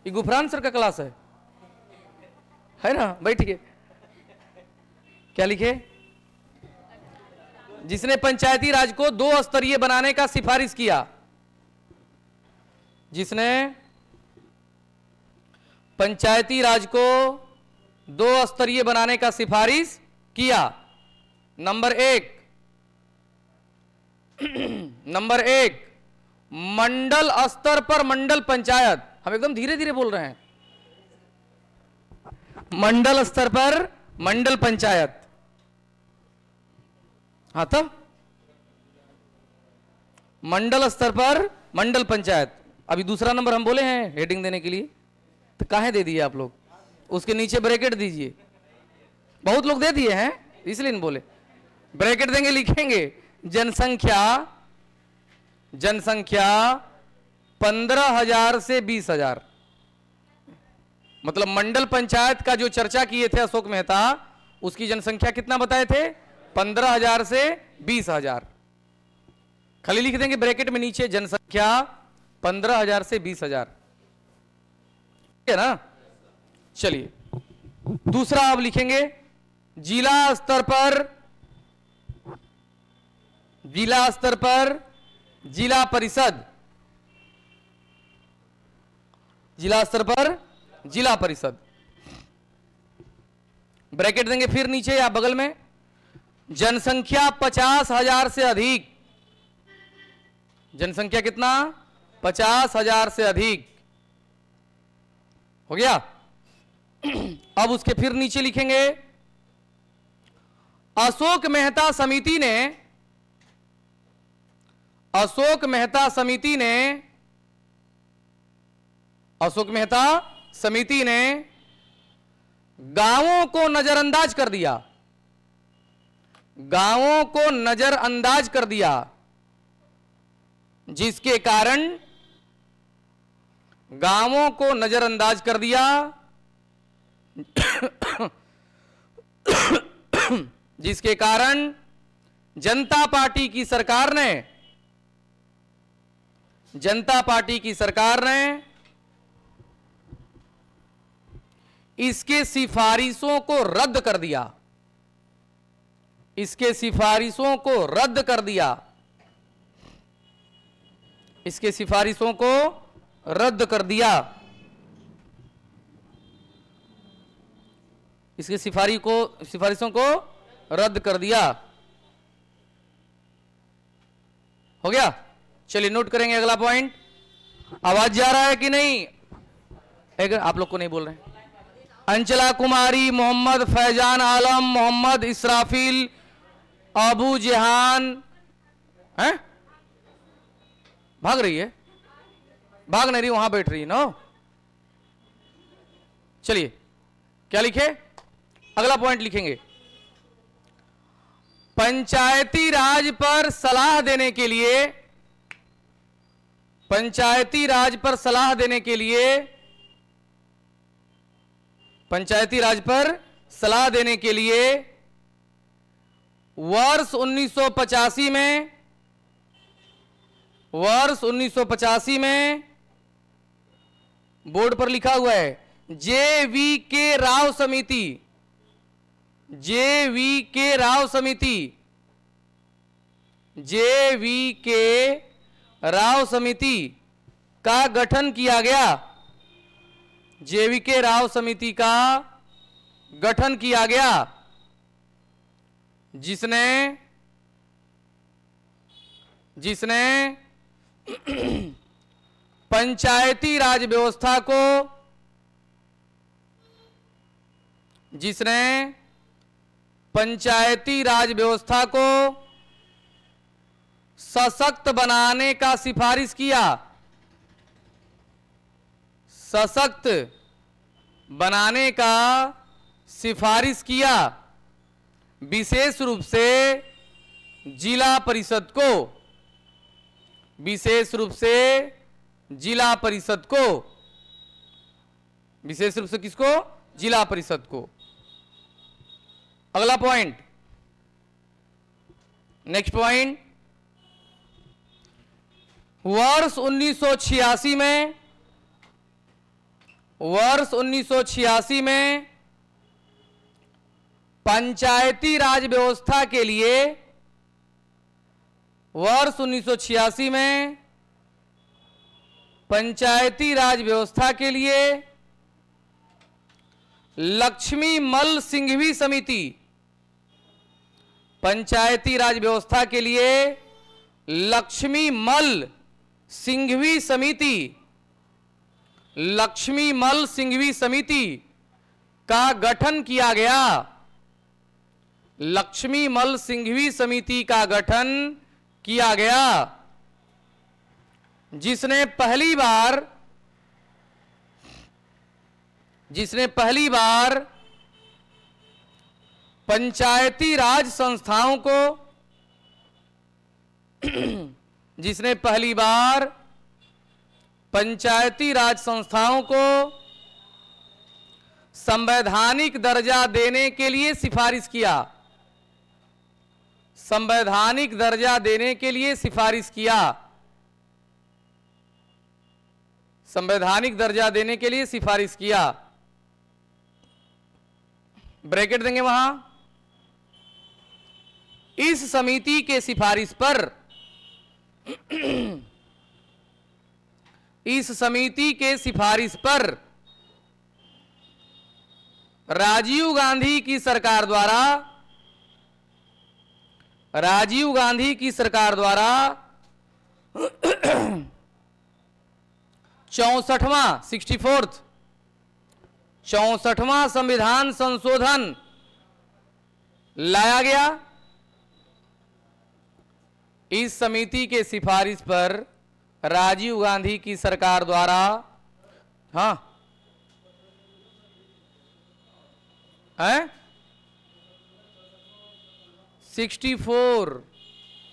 ये गुफरान सर का क्लास है ना? बैठिए। क्या लिखे? जिसने पंचायती राज को 2 स्तरीय बनाने का सिफारिश किया, जिसने पंचायती राज को 2 स्तरीय बनाने का सिफारिश किया। नंबर एक मंडल स्तर पर मंडल पंचायत। हम एकदम धीरे धीरे बोल रहे हैं। मंडल स्तर पर मंडल पंचायत। हाँ, तब मंडल स्तर पर मंडल पंचायत। अभी दूसरा नंबर हम बोले हैं हेडिंग देने के लिए, तो काहे दे दिए आप लोग? उसके नीचे ब्रैकेट दीजिए। बहुत लोग दे दिए हैं इसलिए नहीं बोले। ब्रैकेट देंगे, लिखेंगे जनसंख्या 15,000 से 20,000। मतलब मंडल पंचायत का जो चर्चा किए थे अशोक मेहता, उसकी जनसंख्या कितना बताए थे? 15,000 से 20,000। खाली लिख देंगे ब्रैकेट में नीचे जनसंख्या 15,000 से 20,000, है ना? चलिए दूसरा आप लिखेंगे जिला स्तर पर जिला परिषद। जिला स्तर पर जिला परिषद, ब्रैकेट देंगे फिर नीचे या बगल में जनसंख्या 50,000 से अधिक। जनसंख्या कितना? 50,000 से अधिक। हो गया? अब उसके फिर नीचे लिखेंगे अशोक मेहता समिति ने गांवों को नजरअंदाज कर दिया, जिसके कारण गांवों को नजरअंदाज कर दिया जिसके कारण जनता पार्टी की सरकार ने इसके सिफारिशों को रद्द कर दिया। इसके सिफारिशों को रद्द कर दिया। इसके सिफारिशों को रद्द कर दिया। इसके सिफारिशों को रद्द कर दिया। हो गया? चलिए नोट करेंगे अगला पॉइंट। आवाज जा रहा है कि नहीं? आप लोग को नहीं बोल रहे हैं। अंचला कुमारी, मोहम्मद फैजान आलम, मोहम्मद इसराफिल, अबू जेहान हैं? भाग रही है? भाग नहीं रही, वहां बैठ रही है ना। चलिए क्या लिखे? अगला पॉइंट लिखेंगे पंचायती राज पर सलाह देने के लिए, पंचायती राज पर सलाह देने के लिए, पंचायती राज पर सलाह देने के लिए वर्ष 1985 में बोर्ड पर लिखा हुआ है JVK राव समिति, JVK राव समिति, JVK राव समिति का गठन किया गया। JVK राव समिति का गठन किया गया, जिसने पंचायती राज व्यवस्था को सशक्त बनाने का सिफारिश किया। सशक्त बनाने का सिफारिश किया, विशेष रूप से जिला परिषद को, विशेष रूप से जिला परिषद को, विशेष रूप से किसको? जिला परिषद को। अगला पॉइंट, नेक्स्ट पॉइंट, वर्ष 1986 में पंचायती राज व्यवस्था के लिए, वर्ष 1986 में पंचायती राज व्यवस्था के लिए लक्ष्मी मल सिंघवी समिति, पंचायती राज व्यवस्था के लिए लक्ष्मी मल सिंघवी समिति, लक्ष्मी मल सिंघवी समिति का गठन किया गया। लक्ष्मी मल सिंघवी समिति का गठन किया गया, जिसने पहली बार पंचायती राज संस्थाओं को, जिसने पहली बार पंचायती राज संस्थाओं को संवैधानिक दर्जा देने के लिए सिफारिश किया। संवैधानिक दर्जा देने के लिए सिफारिश किया। संवैधानिक दर्जा देने के लिए सिफारिश किया। ब्रैकेट देंगे वहां। इस समिति के सिफारिश पर, इस समिति के सिफारिश पर राजीव गांधी की सरकार द्वारा, राजीव गांधी की सरकार द्वारा 64वां संविधान संशोधन लाया गया। इस समिति के सिफारिश पर राजीव गांधी की सरकार द्वारा, हाँ है 64,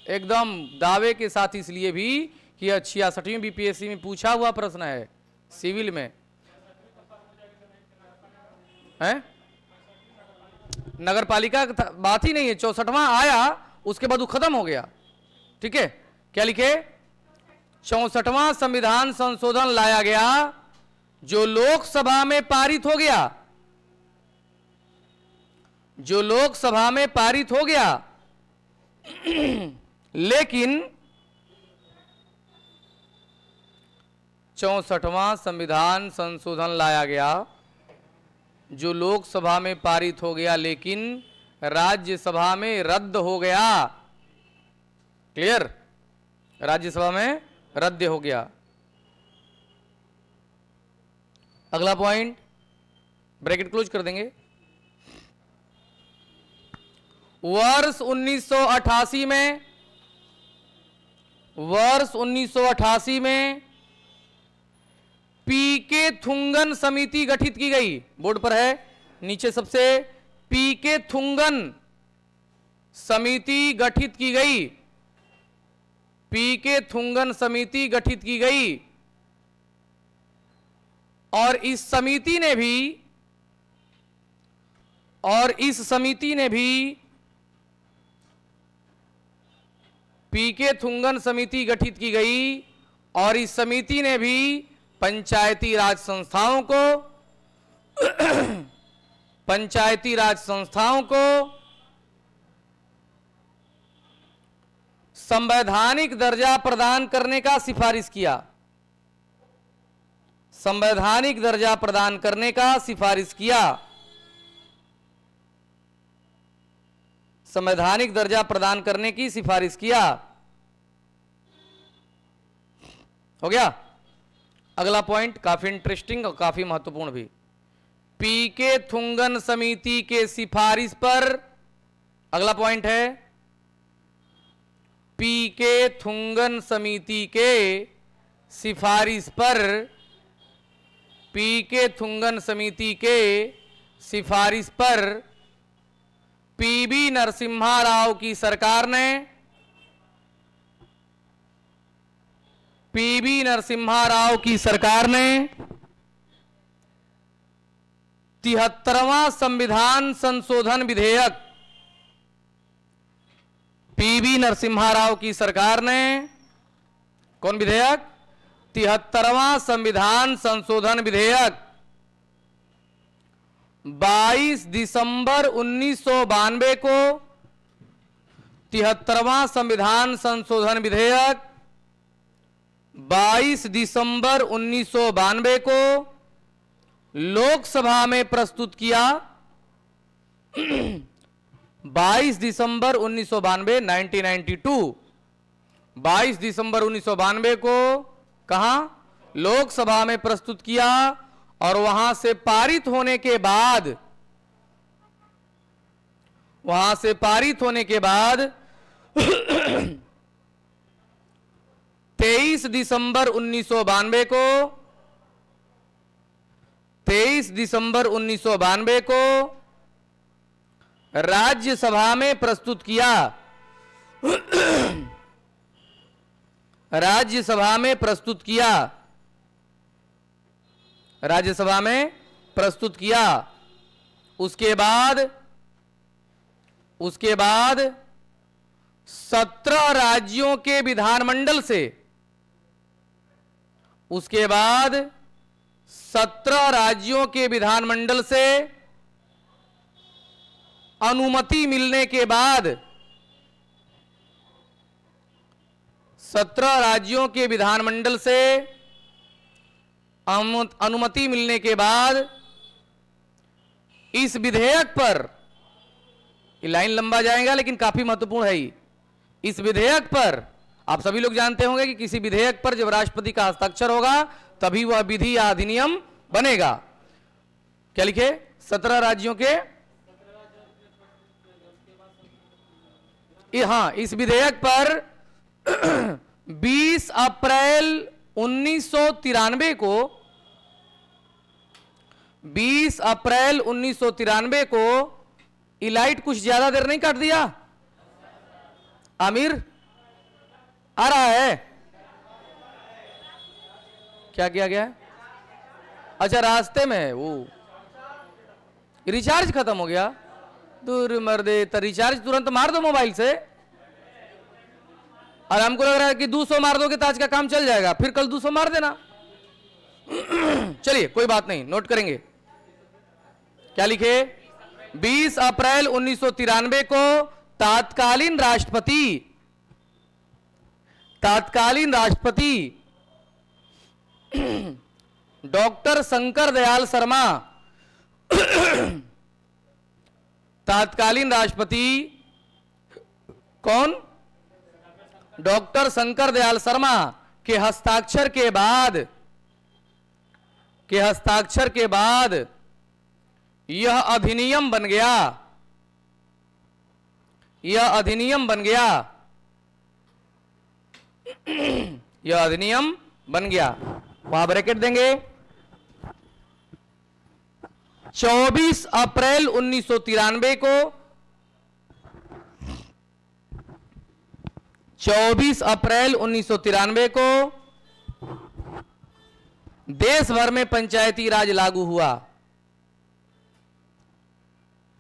एकदम दावे के साथ, इसलिए भी कि 66वीं बीपीएससी में पूछा हुआ प्रश्न है, सिविल में है। नगर पालिका बात ही नहीं है, 64वां आया, उसके बाद वो खत्म हो गया। ठीक है, क्या लिखे? 64वां संविधान संशोधन लाया गया, जो लोकसभा में पारित हो गया, जो लोकसभा में पारित हो गया, लेकिन 64वां संविधान संशोधन लाया गया, जो लोकसभा में पारित हो गया, लेकिन राज्यसभा में रद्द हो गया। क्लियर? राज्यसभा में रद्द हो गया। अगला पॉइंट, ब्रैकेट क्लोज कर देंगे। वर्ष 1988 में, वर्ष 1988 में पीके थुंगन समिति गठित की गई। बोर्ड पर है नीचे सबसे, पीके थुंगन समिति गठित की गई। पीके थुंगन समिति गठित की गई, और इस समिति ने भी पीके थुंगन समिति गठित की गई, और इस समिति ने भी पंचायती राज संस्थाओं को संवैधानिक दर्जा प्रदान करने का सिफारिश किया। संवैधानिक दर्जा प्रदान करने का सिफारिश किया। संवैधानिक दर्जा प्रदान करने की सिफारिश किया। हो गया। अगला पॉइंट काफी इंटरेस्टिंग और काफी महत्वपूर्ण भी। पीके थुंगन समिति के सिफारिश पर, अगला पॉइंट है पीके थुंगन समिति के सिफारिश पर, पीके थुंगन समिति के सिफारिश पर पीवी नरसिम्हा राव की सरकार ने, पीवी नरसिम्हा राव की सरकार ने 73वां संविधान संशोधन विधेयक, पीवी नरसिम्हा राव की सरकार ने कौन विधेयक? 73वां संविधान संशोधन विधेयक 22 दिसंबर 1992 को 73वां संविधान संशोधन विधेयक 22 दिसंबर 1992 को लोकसभा में प्रस्तुत किया। 22 दिसंबर 1992, 1992, 22 दिसंबर 1992 को कहां? लोकसभा में प्रस्तुत किया और वहां से पारित होने के बाद, वहां से पारित होने के बाद 23 दिसंबर 1992 को, 23 दिसंबर 1992 को राज्यसभा में प्रस्तुत किया। राज्यसभा में प्रस्तुत किया। राज्यसभा में प्रस्तुत किया। उसके बाद 17 राज्यों के विधानमंडल से, उसके बाद 17 राज्यों के विधानमंडल से अनुमति मिलने के बाद, 17 राज्यों के विधानमंडल से अनुमति मिलने के बाद इस विधेयक पर, ये लाइन लंबा जाएगा लेकिन काफी महत्वपूर्ण है। इस विधेयक पर आप सभी लोग जानते होंगे कि किसी विधेयक पर जब राष्ट्रपति का हस्ताक्षर होगा तभी वह विधि या अधिनियम बनेगा। क्या लिखे? 17 राज्यों के, हाँ, इस विधेयक पर 20 अप्रैल 1993 को, 20 अप्रैल 1993 को इलाइट कुछ ज्यादा देर नहीं काट दिया। आमिर आ रहा है? क्या किया गया? अच्छा, रास्ते में है वो, रिचार्ज खत्म हो गया। दूर मर्दे, तो रिचार्ज तुरंत मार दो मोबाइल से। और हमको लग रहा है कि 200 मार दोगे तो आज का काम चल जाएगा, फिर कल 200 मार देना। चलिए कोई बात नहीं, नोट करेंगे। क्या लिखे? 20 अप्रैल 1993 को तत्कालीन राष्ट्रपति डॉक्टर शंकर दयाल शर्मा, तत्कालीन राष्ट्रपति कौन? डॉक्टर शंकर दयाल शर्मा के हस्ताक्षर के बाद यह अधिनियम बन गया। यह अधिनियम बन गया। यह अधिनियम बन गया। वहां ब्रैकेट देंगे। 24 अप्रैल 1993 को, 24 अप्रैल 1993 को देश भर में पंचायती राज लागू हुआ।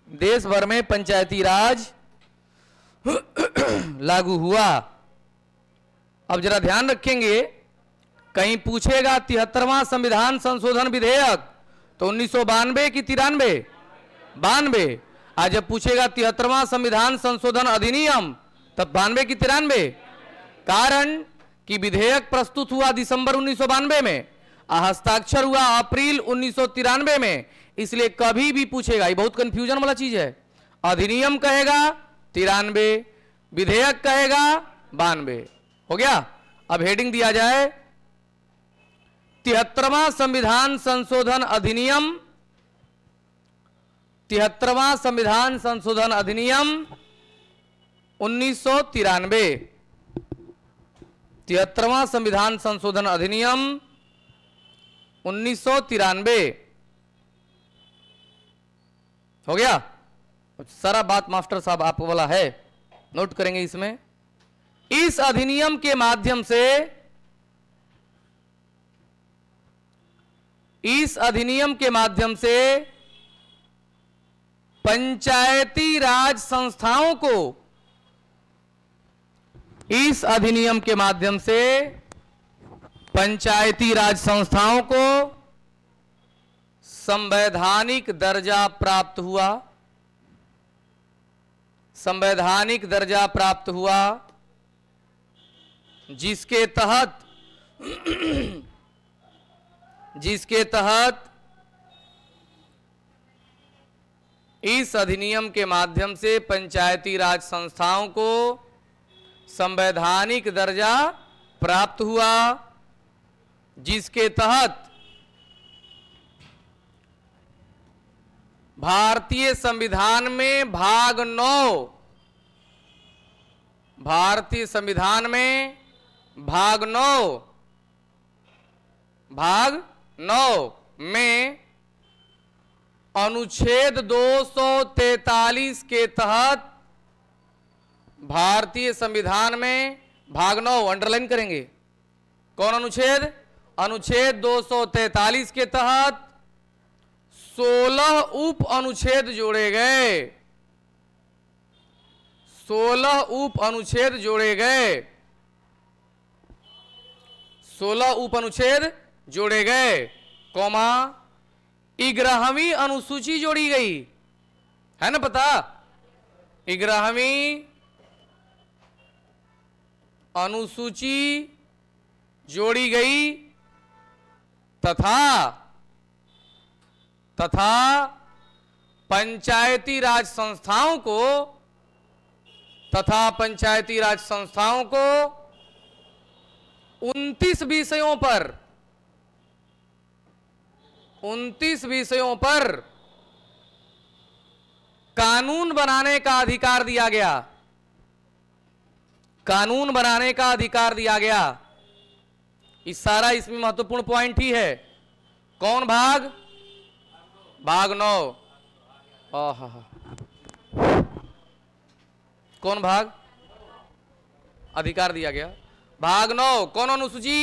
देश भर में पंचायती राज लागू हुआ। अब जरा ध्यान रखेंगे, कहीं पूछेगा 73वां संविधान संशोधन विधेयक तो 1992 की 93? 92। आज जब पूछेगा 73वां संविधान संशोधन अधिनियम तब 92 की 93? कारण कि विधेयक प्रस्तुत हुआ दिसंबर 1992 में, हस्ताक्षर हुआ अप्रैल 1993 में, इसलिए कभी भी पूछेगा, ये बहुत कंफ्यूजन वाला चीज है। अधिनियम कहेगा 93, विधेयक कहेगा 92। हो गया। अब हेडिंग दिया जाए 73वां संविधान संशोधन अधिनियम, 73वां संविधान संशोधन अधिनियम 1993, 73वां संविधान संशोधन अधिनियम 1993। हो गया। सारा बात मास्टर साहब आपको वाला है, नोट करेंगे इसमें। इस अधिनियम के माध्यम से, इस अधिनियम के माध्यम से पंचायती राज संस्थाओं को, इस अधिनियम के माध्यम से पंचायती राज संस्थाओं को संवैधानिक दर्जा प्राप्त हुआ, संवैधानिक दर्जा प्राप्त हुआ, जिसके तहत इस अधिनियम के माध्यम से पंचायती राज संस्थाओं को संवैधानिक दर्जा प्राप्त हुआ, जिसके तहत भारतीय संविधान में भाग 9, भारतीय संविधान में भाग 9 में अनुच्छेद 243 के तहत, भारतीय संविधान में भाग 9 अंडरलाइन करेंगे। कौन अनुच्छेद? अनुच्छेद 243 के तहत 16 उप अनुच्छेद जोड़े गए, 16 उप अनुच्छेद जोड़े गए, 16 उप अनुच्छेद जोड़े गए, कौमा 11वीं अनुसूची जोड़ी गई, है ना पता? 11वीं अनुसूची जोड़ी गई तथा पंचायती राज संस्थाओं को, तथा पंचायती राज संस्थाओं को 29 विषयों पर, 29 विषयों पर कानून बनाने का अधिकार दिया गया, कानून बनाने का अधिकार दिया गया। इस सारा इसमें महत्वपूर्ण पॉइंट ही है। कौन भाग? भाग 9। कौन भाग? अधिकार दिया गया। भाग 9 कौन अनुसूची?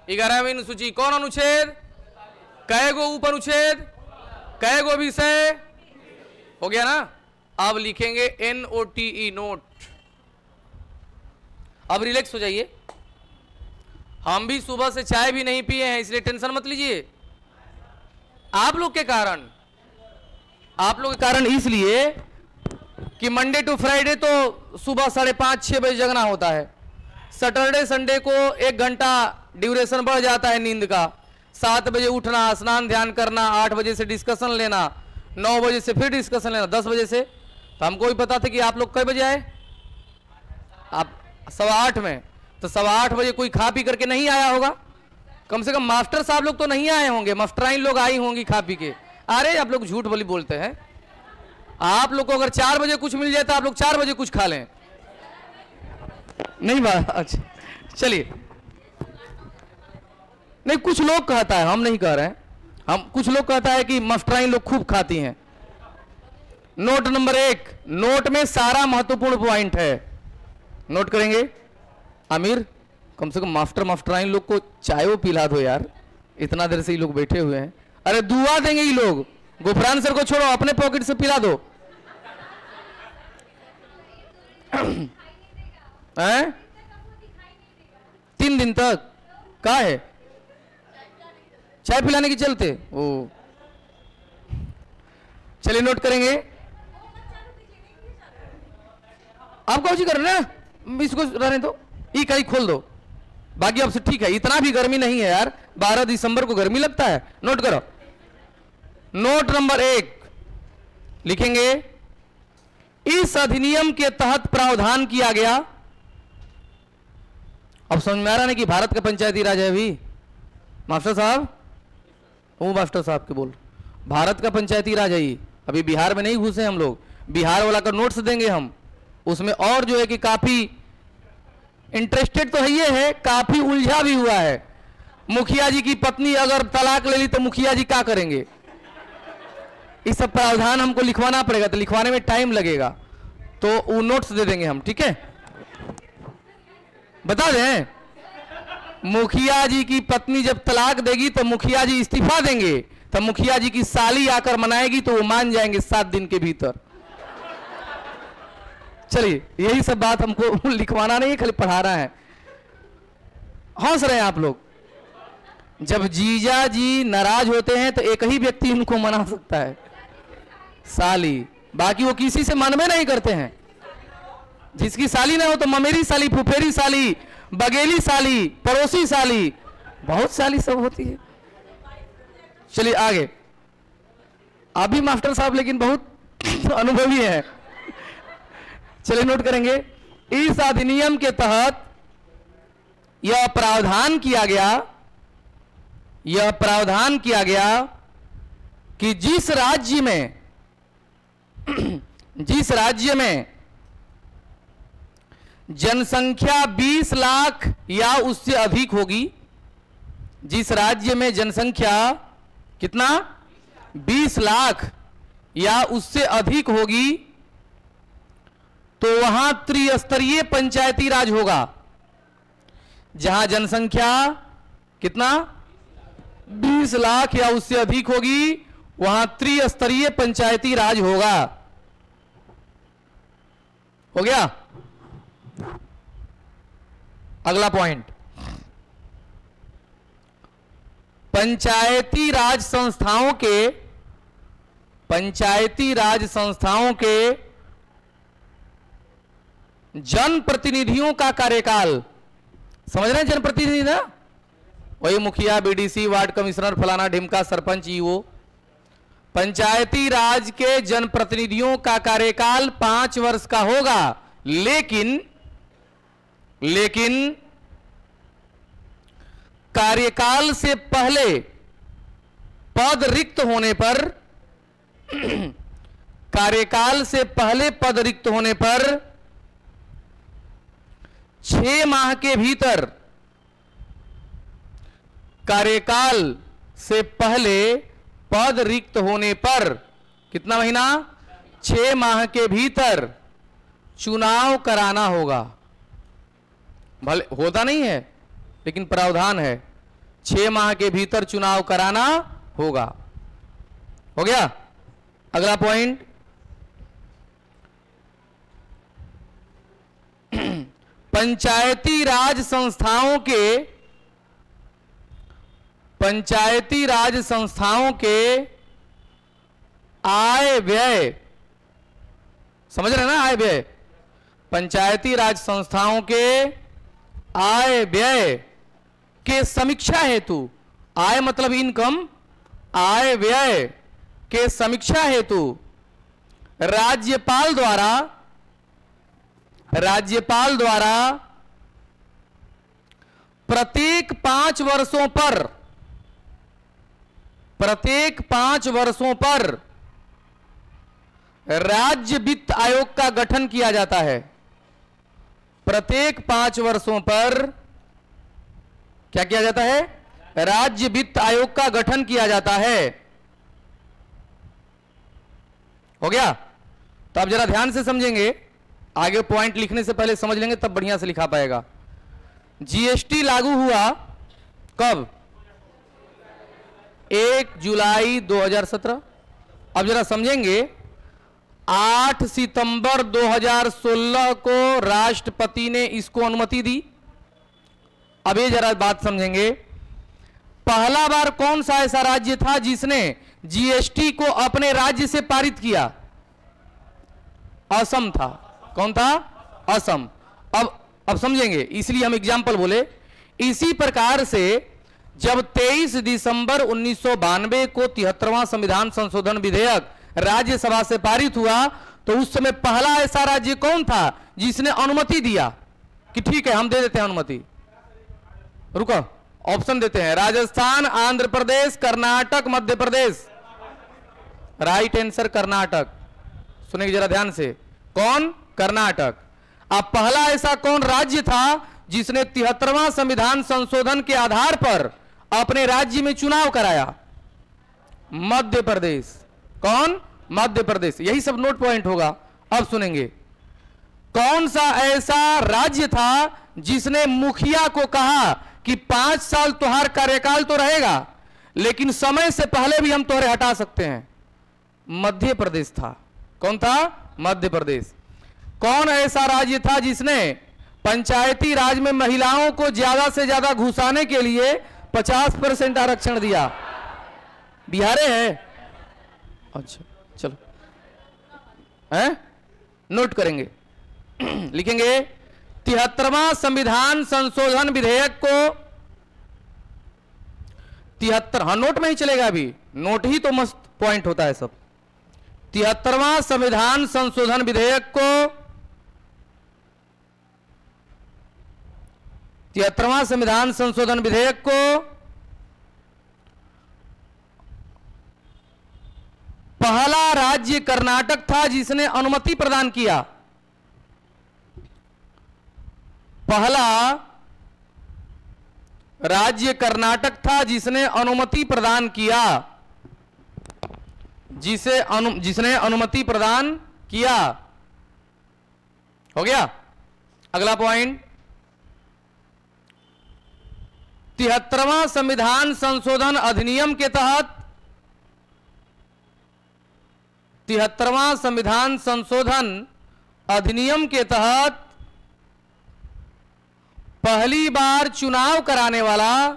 11वीं अनुसूची। कौन अनुच्छेद? कै गो उप अनुच्छेद, कै गो विषय? हो गया ना। अब लिखेंगे NOTE नोट। अब रिलैक्स हो जाइए। हम भी सुबह से चाय भी नहीं पिए हैं, इसलिए टेंशन मत लीजिए। आप लोग के कारण, आप लोग के कारण इसलिए कि मंडे टू फ्राइडे तो सुबह 5:30-6 बजे जगना होता है। सैटरडे संडे को 1 घंटा ड्यूरेशन बढ़ जाता है नींद का। 7 बजे उठना, स्नान ध्यान करना, 8 बजे से डिस्कशन लेना, 9 बजे से फिर डिस्कशन लेना, 10 बजे से। तो हमको भी पता था कि आप लोग कई बजे आए? आप 8:15 में। तो 8:15 बजे कोई खा पी करके नहीं आया होगा। कम से कम मास्टर साहब लोग तो नहीं आए होंगे, मास्टराइन लोग आई होंगी खा पी के। अरे आप लोग झूठ बोली बोलते हैं। आप लोग को अगर 4 बजे कुछ मिल जाए तो आप लोग 4 बजे कुछ खा लें। नहीं बात अच्छा, चलिए। नहीं, कुछ लोग कहता है, हम नहीं कह रहे हैं। हम कुछ लोग कहता है कि मास्टराइन लोग खूब खाती हैं। नोट नंबर 1, नोट में सारा महत्वपूर्ण पॉइंट है, नोट करेंगे। आमिर, कम से कम मास्टराइन लोग को चाय वो पिला दो यार, इतना देर से ये लोग बैठे हुए हैं। अरे दुआ देंगे ये लोग। गुफरान सर को छोड़ो, अपने पॉकेट से पिला दो। हैं? 3 दिन तक क्या है? चाय पिलाने की चलते? ओ, चलिए नोट करेंगे। आप कौन सी कर रहे हैं? इसको रहने दो। इकाई खोल दो, बाकी अब से ठीक है, इतना भी गर्मी नहीं है यार, 12 दिसंबर को गर्मी लगता है। नोट करो, नोट नंबर 1 लिखेंगे, इस अधिनियम के तहत प्रावधान किया गया। अब समझ में आ रहा है कि भारत का पंचायती राज है अभी मास्टर साहब, वो मास्टर साहब के बोल, भारत का पंचायती राज है ये, अभी बिहार में नहीं घुसे हम लोग, बिहार वाला का नोट्स देंगे हम, उसमें और जो है कि काफी इंटरेस्टेड तो है, ये है काफी उलझा भी हुआ है। मुखिया जी की पत्नी अगर तलाक ले ली तो मुखिया जी क्या करेंगे, इस सब प्रावधान हमको लिखवाना पड़ेगा, तो लिखवाने में टाइम लगेगा, तो वो नोट्स दे देंगे हम, ठीक है। बता दें, मुखिया जी की पत्नी जब तलाक देगी तो मुखिया जी इस्तीफा देंगे, तो मुखिया जी की साली आकर मनाएगी तो वो मान जाएंगे 7 दिन के भीतर। चलिए, यही सब बात हमको लिखवाना नहीं है, खाली पढ़ाना है। हंस रहे हैं आप लोग, जब जीजा जी नाराज होते हैं तो एक ही व्यक्ति उनको मना सकता है, साली, बाकी वो किसी से मनवे नहीं करते हैं। जिसकी साली ना हो तो ममेरी साली, फुफेरी साली, बगेली साली, पड़ोसी साली, बहुत साली सब होती है। चलिए आगे, आप भी मास्टर साहब लेकिन बहुत अनुभवी है। चलिए नोट करेंगे, इस अधिनियम के तहत यह प्रावधान किया गया, यह प्रावधान किया गया कि जिस राज्य में जनसंख्या 20 लाख या उससे अधिक होगी, जिस राज्य में जनसंख्या कितना 20 लाख या उससे अधिक होगी, तो वहां त्रिस्तरीय पंचायती राज होगा। जहां जनसंख्या कितना 20 लाख या उससे अधिक होगी, वहां त्रिस्तरीय पंचायती राज होगा। हो गया, अगला पॉइंट, पंचायती राज संस्थाओं के जनप्रतिनिधियों का कार्यकाल, समझ रहे हैं जनप्रतिनिधि ना, वही मुखिया, बीडीसी, वार्ड कमिश्नर, फलाना ढिमका, सरपंच, ईओ, पंचायती राज के जनप्रतिनिधियों का कार्यकाल 5 वर्ष का होगा। लेकिन कार्यकाल से पहले पद रिक्त होने पर कार्यकाल से पहले पद रिक्त होने पर 6 माह के भीतर, कार्यकाल से पहले पद रिक्त होने पर कितना महीना, 6 माह के भीतर चुनाव कराना होगा। भले होता नहीं है लेकिन प्रावधान है, 6 माह के भीतर चुनाव कराना होगा। हो गया, अगला पॉइंट, पंचायती राज संस्थाओं के आय व्यय, समझ रहे हैं ना, आय व्यय, पंचायती राज संस्थाओं के आय व्यय के समीक्षा हेतु, आय मतलब इनकम, आय व्यय के समीक्षा हेतु राज्यपाल द्वारा प्रत्येक 5 वर्षों पर राज्य वित्त आयोग का गठन किया जाता है। प्रत्येक 5 वर्षों पर क्या किया जाता है, राज्य वित्त आयोग का गठन किया जाता है। हो गया, तो आप जरा ध्यान से समझेंगे, आगे पॉइंट लिखने से पहले समझ लेंगे तब बढ़िया से लिखा पाएगा। जीएसटी लागू हुआ कब, 1 जुलाई 2017। अब जरा समझेंगे, 8 सितंबर 2016 को राष्ट्रपति ने इसको अनुमति दी। अब ये जरा बात समझेंगे, पहला बार कौन सा ऐसा राज्य था जिसने जीएसटी को अपने राज्य से पारित किया, असम था। कौन था, असम। अब अब समझेंगे, इसलिए हम एग्जाम्पल बोले। इसी प्रकार से जब 23 दिसंबर 1992 को 73वां संविधान संशोधन विधेयक राज्यसभा से पारित हुआ, तो उस समय पहला ऐसा राज्य कौन था जिसने अनुमति दिया कि ठीक है हम दे देते हैं अनुमति? रुको, ऑप्शन देते हैं, राजस्थान, आंध्र प्रदेश, कर्नाटक, मध्य प्रदेश। Right answer Karnataka. सुनिए जरा ध्यान से, कौन? कर्नाटक। अब पहला ऐसा कौन राज्य था जिसने 73वां संविधान संशोधन के आधार पर अपने राज्य में चुनाव कराया? मध्य प्रदेश। कौन? मध्य प्रदेश। यही सब नोट पॉइंट होगा। अब सुनेंगे, कौन सा ऐसा राज्य था जिसने मुखिया को कहा कि 5 साल तुम्हारा कार्यकाल तो रहेगा, लेकिन समय से पहले भी हम तुम्हारे हटा सकते हैं? मध्य प्रदेश था। कौन था? मध्य प्रदेश। कौन ऐसा राज्य था जिसने पंचायती राज में महिलाओं को ज्यादा से ज्यादा घुसाने के लिए 50% आरक्षण दिया? बिहार है। अच्छा चलो, हैं? नोट करेंगे, लिखेंगे 73वां संविधान संशोधन विधेयक को 73, हाँ नोट में ही चलेगा, अभी नोट ही तो मस्त पॉइंट होता है सब। 73वां संविधान संशोधन विधेयक को 73वां संविधान संशोधन विधेयक को पहला राज्य कर्नाटक था जिसने अनुमति प्रदान किया। पहला राज्य कर्नाटक था जिसने अनुमति प्रदान किया, जिसने अनुमति प्रदान किया। हो गया। अगला पॉइंट, 73वां संविधान संशोधन अधिनियम के तहत 73वां संविधान संशोधन अधिनियम के तहत पहली बार चुनाव कराने वाला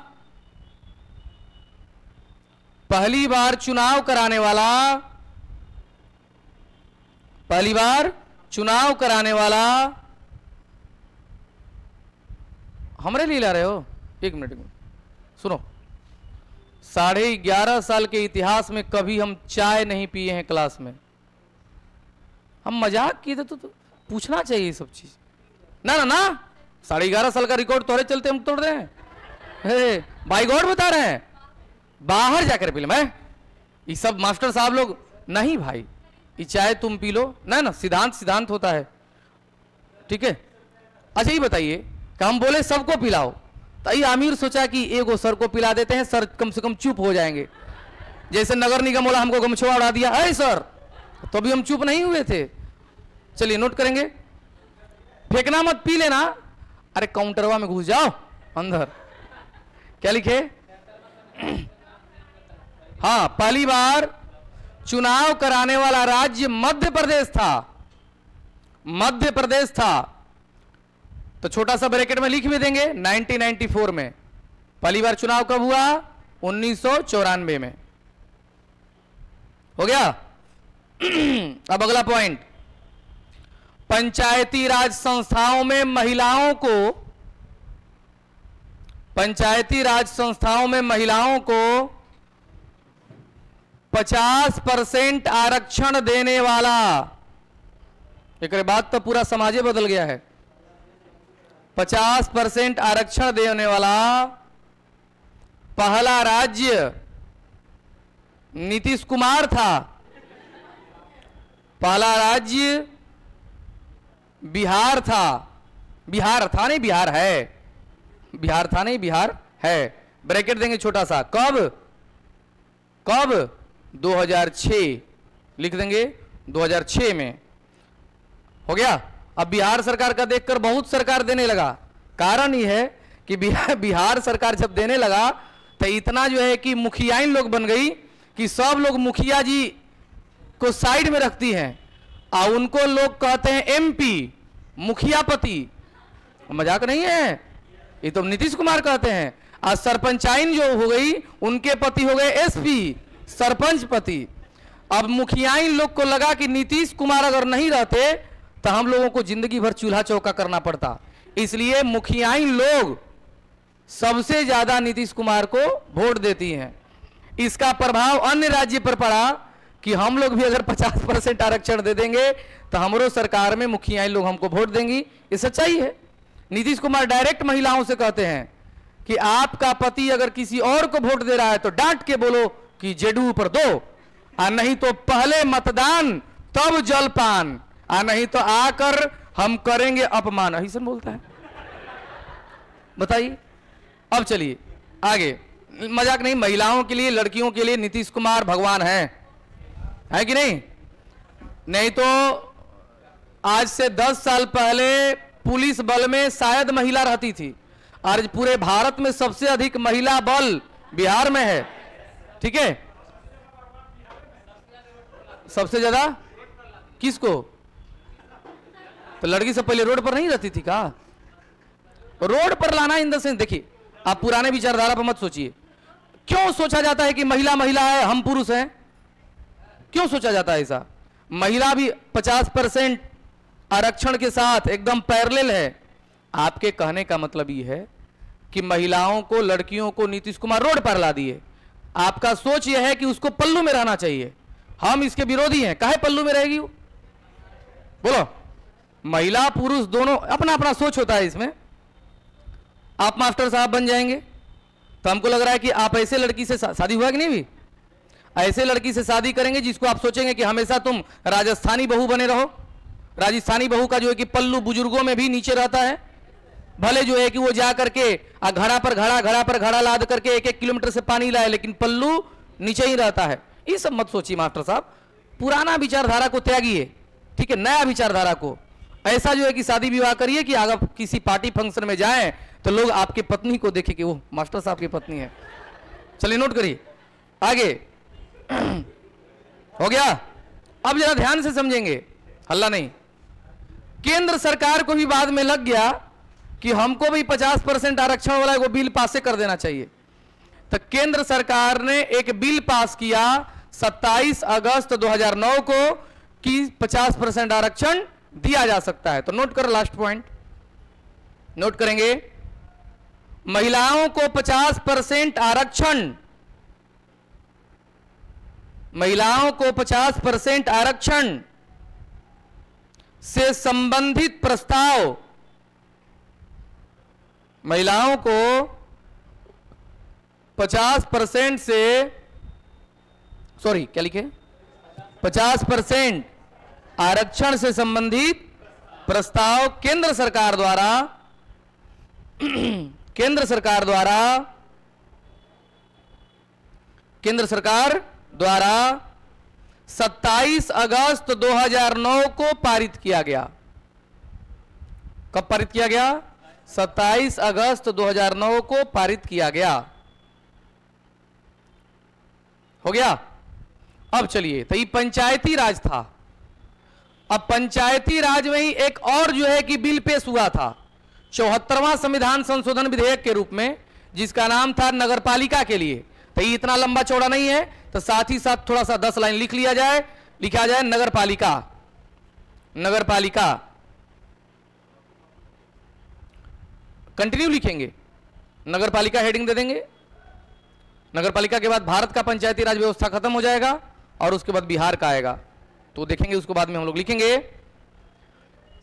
पहली बार चुनाव कराने वाला हमरे लिए ला रहे हो? एक मिनट सुनो, 11.5 साल के इतिहास में कभी हम चाय नहीं पिए हैं क्लास में। हम मजाक किए थे तो पूछना चाहिए सब चीज। ना ना ना, 11.5 साल का रिकॉर्ड तोड़े चलते हम तोड़ रहे हैं? बाई गॉड बता रहे हैं, बाहर जाकर पी लो। मैं ये सब मास्टर साहब लोग नहीं भाई, ये चाय तुम पी लो ना ना, सिद्धांत होता है, ठीक है। अच्छा ये बताइए कि हम बोले सबको पिलाओ, तो ये आमिर सोचा कि एगो सर को पिला देते हैं, सर कम से कम चुप हो जाएंगे। जैसे नगर निगम वाला हमको गमछुआ उड़ा दिया, है सर, तो अभी हम चुप नहीं हुए थे। चलिए नोट करेंगे, फेंकना मत, पी लेना। अरे काउंटरवा में घुस जाओ अंदर। क्या लिखे? हाँ, पहली बार चुनाव कराने वाला राज्य मध्य प्रदेश था। मध्य प्रदेश था, तो छोटा सा ब्रैकेट में लिख भी देंगे 1994 में। पहली बार चुनाव कब हुआ? 1994 में। हो गया। अब अगला पॉइंट, पंचायती राज संस्थाओं में महिलाओं को 50% आरक्षण देने वाला, एक बात तो पूरा समाज बदल गया है। 50% आरक्षण देने वाला पहला राज्य नीतीश कुमार था। पहला राज्य बिहार था। बिहार था नहीं, बिहार है। बिहार था नहीं, बिहार है। ब्रैकेट देंगे छोटा सा। कब? 2006 लिख देंगे, 2006 में। हो गया। अब बिहार सरकार का देखकर बहुत सरकार देने लगा। कारण यह है कि बिहार सरकार जब देने लगा तो इतना जो है कि मुखियाइन लोग बन गई कि सब लोग मुखिया जी को साइड में रखती हैं और उनको लोग कहते हैं एमपी, मुखियापति। मजाक नहीं है, ये तो नीतीश कुमार कहते हैं। और सरपंचाइन जो हो गई, उनके पति हो गए एसपी, सरपंच पति। अब मुखियाइन लोग को लगा कि नीतीश कुमार अगर नहीं रहते तो हम लोगों को जिंदगी भर चूल्हा चौका करना पड़ता, इसलिए मुखियाइन लोग सबसे ज्यादा नीतीश कुमार को वोट देती हैं। इसका प्रभाव अन्य राज्य पर पड़ा कि हम लोग भी अगर 50% आरक्षण दे देंगे तो हमारो सरकार में मुखियाइन लोग हमको वोट देंगी। ये सच्चाई है। नीतीश कुमार डायरेक्ट महिलाओं से कहते हैं कि आपका पति अगर किसी और को वोट दे रहा है तो डांट के बोलो कि जेडीयू पर दो, और नहीं तो पहले मतदान तब जलपान, और नहीं तो आकर हम करेंगे अपमान। ऐसा बोलता है। बताइए। अब चलिए आगे। मजाक नहीं, महिलाओं के लिए, लड़कियों के लिए नीतीश कुमार भगवान है कि नहीं? नहीं तो आज से 10 साल पहले पुलिस बल में शायद महिला रहती थी। आज पूरे भारत में सबसे अधिक महिला बल बिहार में है। ठीक है, सबसे ज्यादा किसको? तो लड़की से पहले रोड पर नहीं रहती थी का? रोड पर लाना इन द सेंस, देखिए आप पुराने विचारधारा पर मत सोचिए। क्यों सोचा जाता है कि महिला महिला है, हम पुरुष हैं? क्यों सोचा जाता है ऐसा? महिला भी 50% आरक्षण के साथ एकदम पैरेलल है। आपके कहने का मतलब यह है कि महिलाओं को, लड़कियों को नीतीश कुमार रोड पर ला दिए। आपका सोच यह है कि उसको पल्लू में रहना चाहिए। हम इसके विरोधी हैं। काहे पल्लू में रहेगी वो? बोलो। महिला पुरुष दोनों अपना अपना सोच होता है इसमें। आप मास्टर साहब बन जाएंगे तो हमको लग रहा है कि आप ऐसे लड़की से शादी हुआ कि नहीं भी, ऐसे लड़की से शादी करेंगे जिसको आप सोचेंगे कि हमेशा तुम राजस्थानी बहू बने रहो। राजस्थानी बहू का जो है कि पल्लू बुजुर्गों में भी नीचे रहता है। भले जो है कि वो जा करके घड़ा पर घड़ा लाद करके 1-1 किलोमीटर से पानी लाए, लेकिन पल्लू नीचे ही रहता है। ये सब मत सोचिए मास्टर साहब। पुराना विचारधारा को त्यागिए, ठीक है, नया विचारधारा को। ऐसा जो है कि शादी विवाह करिए कि अगर किसी पार्टी फंक्शन में जाएं तो लोग आपकी पत्नी को देखें कि वो मास्टर साहब की पत्नी है। चलिए नोट करिए आगे। हो गया? अब जरा ध्यान से समझेंगे, हल्ला नहीं। केंद्र सरकार को भी बाद में लग गया कि हमको भी 50% आरक्षण वाला वो बिल पास कर देना चाहिए। तो केंद्र सरकार ने एक बिल पास किया 27 अगस्त 2009 को कि 50% आरक्षण दिया जा सकता है। तो नोट कर, लास्ट पॉइंट नोट करेंगे। महिलाओं को 50% आरक्षण, महिलाओं को 50% आरक्षण से संबंधित प्रस्ताव, महिलाओं को 50% से, सॉरी क्या लिखे, 50% आरक्षण से संबंधित प्रस्ताव केंद्र सरकार द्वारा 27 अगस्त 2009 को पारित किया गया। कब पारित किया गया? 27 अगस्त 2009 को पारित किया गया। हो गया? अब चलिए, तो ये पंचायती राज था। अब पंचायती राज में ही एक और जो है कि बिल पेश हुआ था 74वां संविधान संशोधन विधेयक के रूप में, जिसका नाम था नगरपालिका के लिए। तो ये इतना लंबा चौड़ा नहीं है, तो साथ ही साथ थोड़ा सा 10 लाइन लिख लिया जाए, लिखा जाए नगरपालिका। नगरपालिका कंटिन्यू लिखेंगे, नगरपालिका हेडिंग दे देंगे। नगरपालिका के बाद भारत का पंचायती राज व्यवस्था खत्म हो जाएगा और उसके बाद बिहार का आएगा, तो देखेंगे उसको बाद में हम लोग लिखेंगे।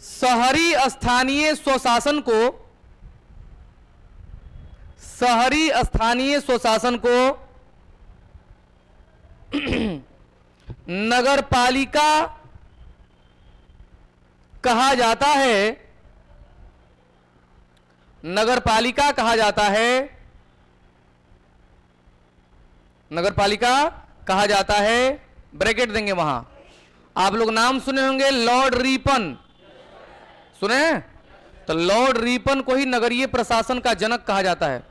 शहरी स्थानीय स्वशासन को, शहरी स्थानीय स्वशासन को नगरपालिका कहा जाता है। नगरपालिका कहा जाता है, नगरपालिका कहा जाता है। ब्रैकेट देंगे वहां। आप लोग नाम सुने होंगे, लॉर्ड रिपन सुने? तो लॉर्ड रिपन को ही नगरीय प्रशासन का जनक कहा जाता है।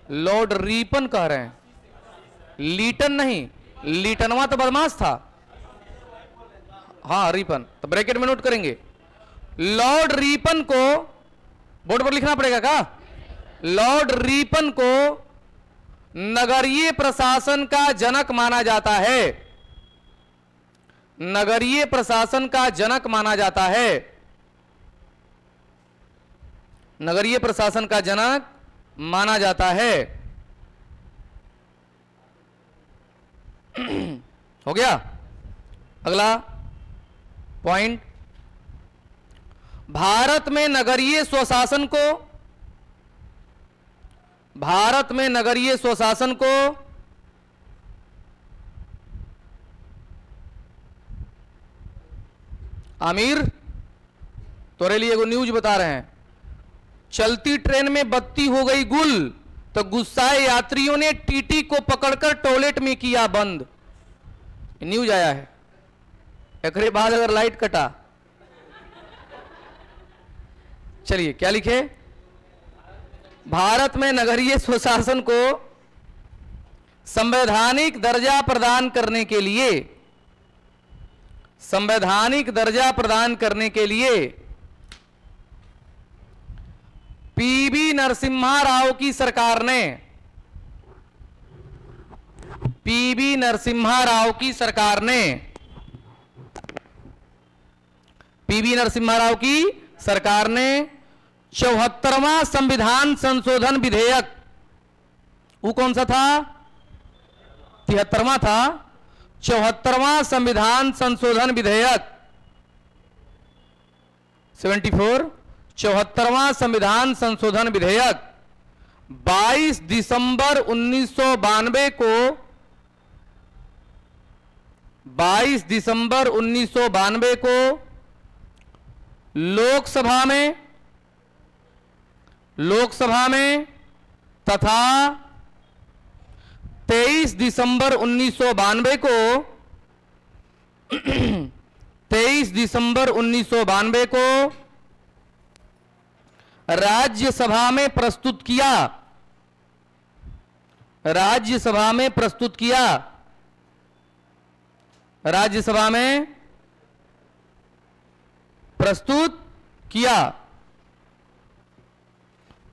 लॉर्ड रिपन कह रहे हैं, लीटन नहीं। लीटनवा तो बदमाश था। हाँ रिपन, तो ब्रैकेट में नोट करेंगे। लॉर्ड रिपन को बोर्ड पर लिखना पड़ेगा का? लॉर्ड रिपन को नगरीय प्रशासन का जनक माना जाता है। नगरीय प्रशासन का जनक माना जाता है। नगरीय प्रशासन का जनक माना जाता है। हो गया। अगला पॉइंट, भारत में नगरीय स्वशासन को, भारत में नगरीय स्वशासन को आमिर तोरे लिए एगो न्यूज बता रहे हैं। चलती ट्रेन में बत्ती हो गई गुल तो गुस्साए यात्रियों ने टीटी को पकड़कर टॉयलेट में किया बंद। न्यूज आया है। एक बाद अगर लाइट कटा, चलिए क्या लिखे, भारत में नगरीय स्वशासन को संवैधानिक दर्जा प्रदान करने के लिए, संवैधानिक दर्जा प्रदान करने के लिए पीवी नरसिम्हा राव की सरकार ने, पीवी नरसिम्हा राव की सरकार ने, पीवी नरसिम्हा राव की सरकार ने 74वां संविधान संशोधन विधेयक, वो कौन सा था, 73वां था, 74वां संविधान संशोधन विधेयक 74, 74वां संविधान संशोधन विधेयक 22 दिसंबर 1992 को, 22 दिसंबर 1992 को लोकसभा में, लोकसभा में तथा 23 दिसंबर 1992 को 23 दिसंबर 1992 को राज्यसभा में प्रस्तुत किया, राज्यसभा में प्रस्तुत किया, राज्यसभा में प्रस्तुत किया।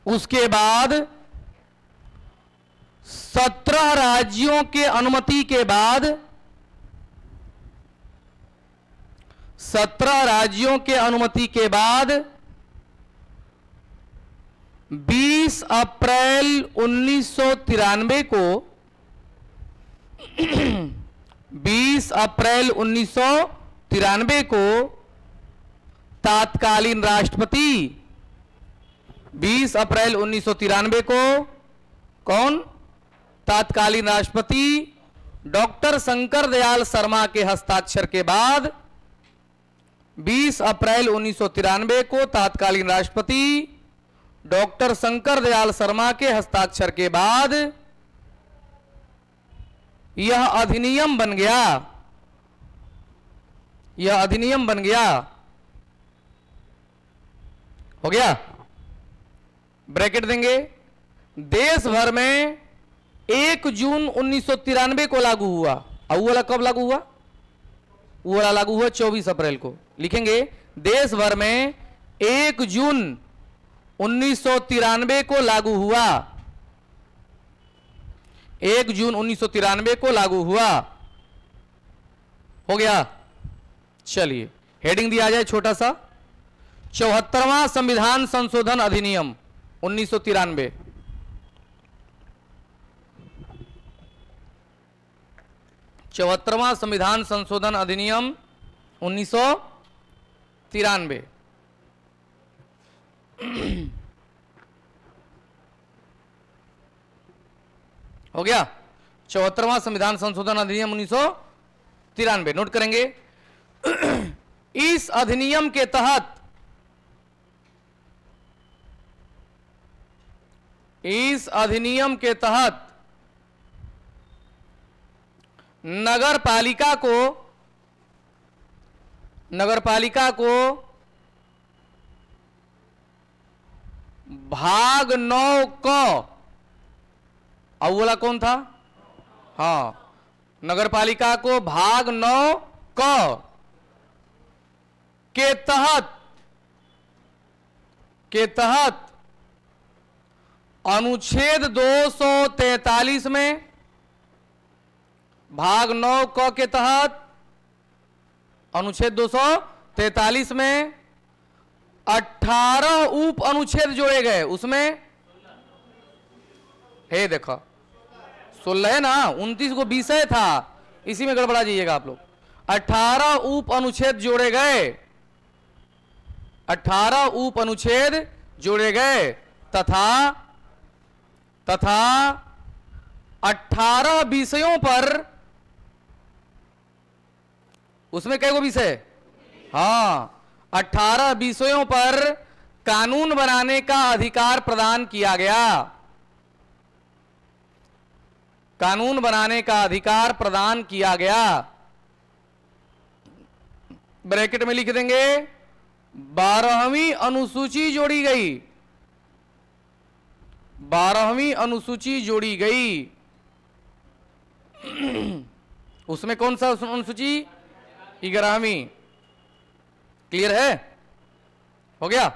उसके बाद 17 राज्यों के अनुमति के बाद, 17 राज्यों के अनुमति के बाद 20 अप्रैल 1993 को 20 अप्रैल 1993 को तात्कालीन राष्ट्रपति, 20 अप्रैल 1993 को कौन, तात्कालीन राष्ट्रपति डॉक्टर शंकर दयाल शर्मा के हस्ताक्षर के बाद, 20 अप्रैल 1993 को तात्कालीन राष्ट्रपति डॉक्टर शंकर दयाल शर्मा के हस्ताक्षर के बाद यह अधिनियम बन गया, यह अधिनियम बन गया। हो गया, ब्रैकेट देंगे। देश भर में 1 जून 1993 को लागू हुआ। अब वो वाला कब लागू हुआ, वो वाला लागू हुआ 24 अप्रैल को। लिखेंगे देश भर में 1 जून 1993 को लागू हुआ, 1 जून 1993 को लागू हुआ। हो गया। चलिए हेडिंग दिया जाए छोटा सा, 74वां संविधान संशोधन अधिनियम 1993। चौहत्तरवां संविधान संशोधन अधिनियम 1993। हो गया। 74वां संविधान संशोधन अधिनियम 1993 नोट करेंगे। इस अधिनियम के तहत, इस अधिनियम के तहत नगर पालिका को भाग 9 क, अव्वला कौन था, हाँ, नगर पालिका को भाग 9 क के तहत अनुच्छेद 243 में, भाग 9 क के तहत अनुच्छेद 243 में 18 उप अनुच्छेद जोड़े गए, उसमें है देखो 16 है ना, 29 को विषय था, इसी में गड़बड़ा जाइएगा आप लोग। 18 उप अनुच्छेद जोड़े गए, 18 उप अनुच्छेद जोड़े गए तथा 18 विषयों पर, उसमें कई गो विषय, हाँ 18 विषयों पर कानून बनाने का अधिकार प्रदान किया गया, कानून बनाने का अधिकार प्रदान किया गया। ब्रैकेट में लिख देंगे 12वीं अनुसूची जोड़ी गई, 12वीं अनुसूची जोड़ी गई। उसमें कौन सा अनुसूची? 11वीं। क्लियर है? हो गया।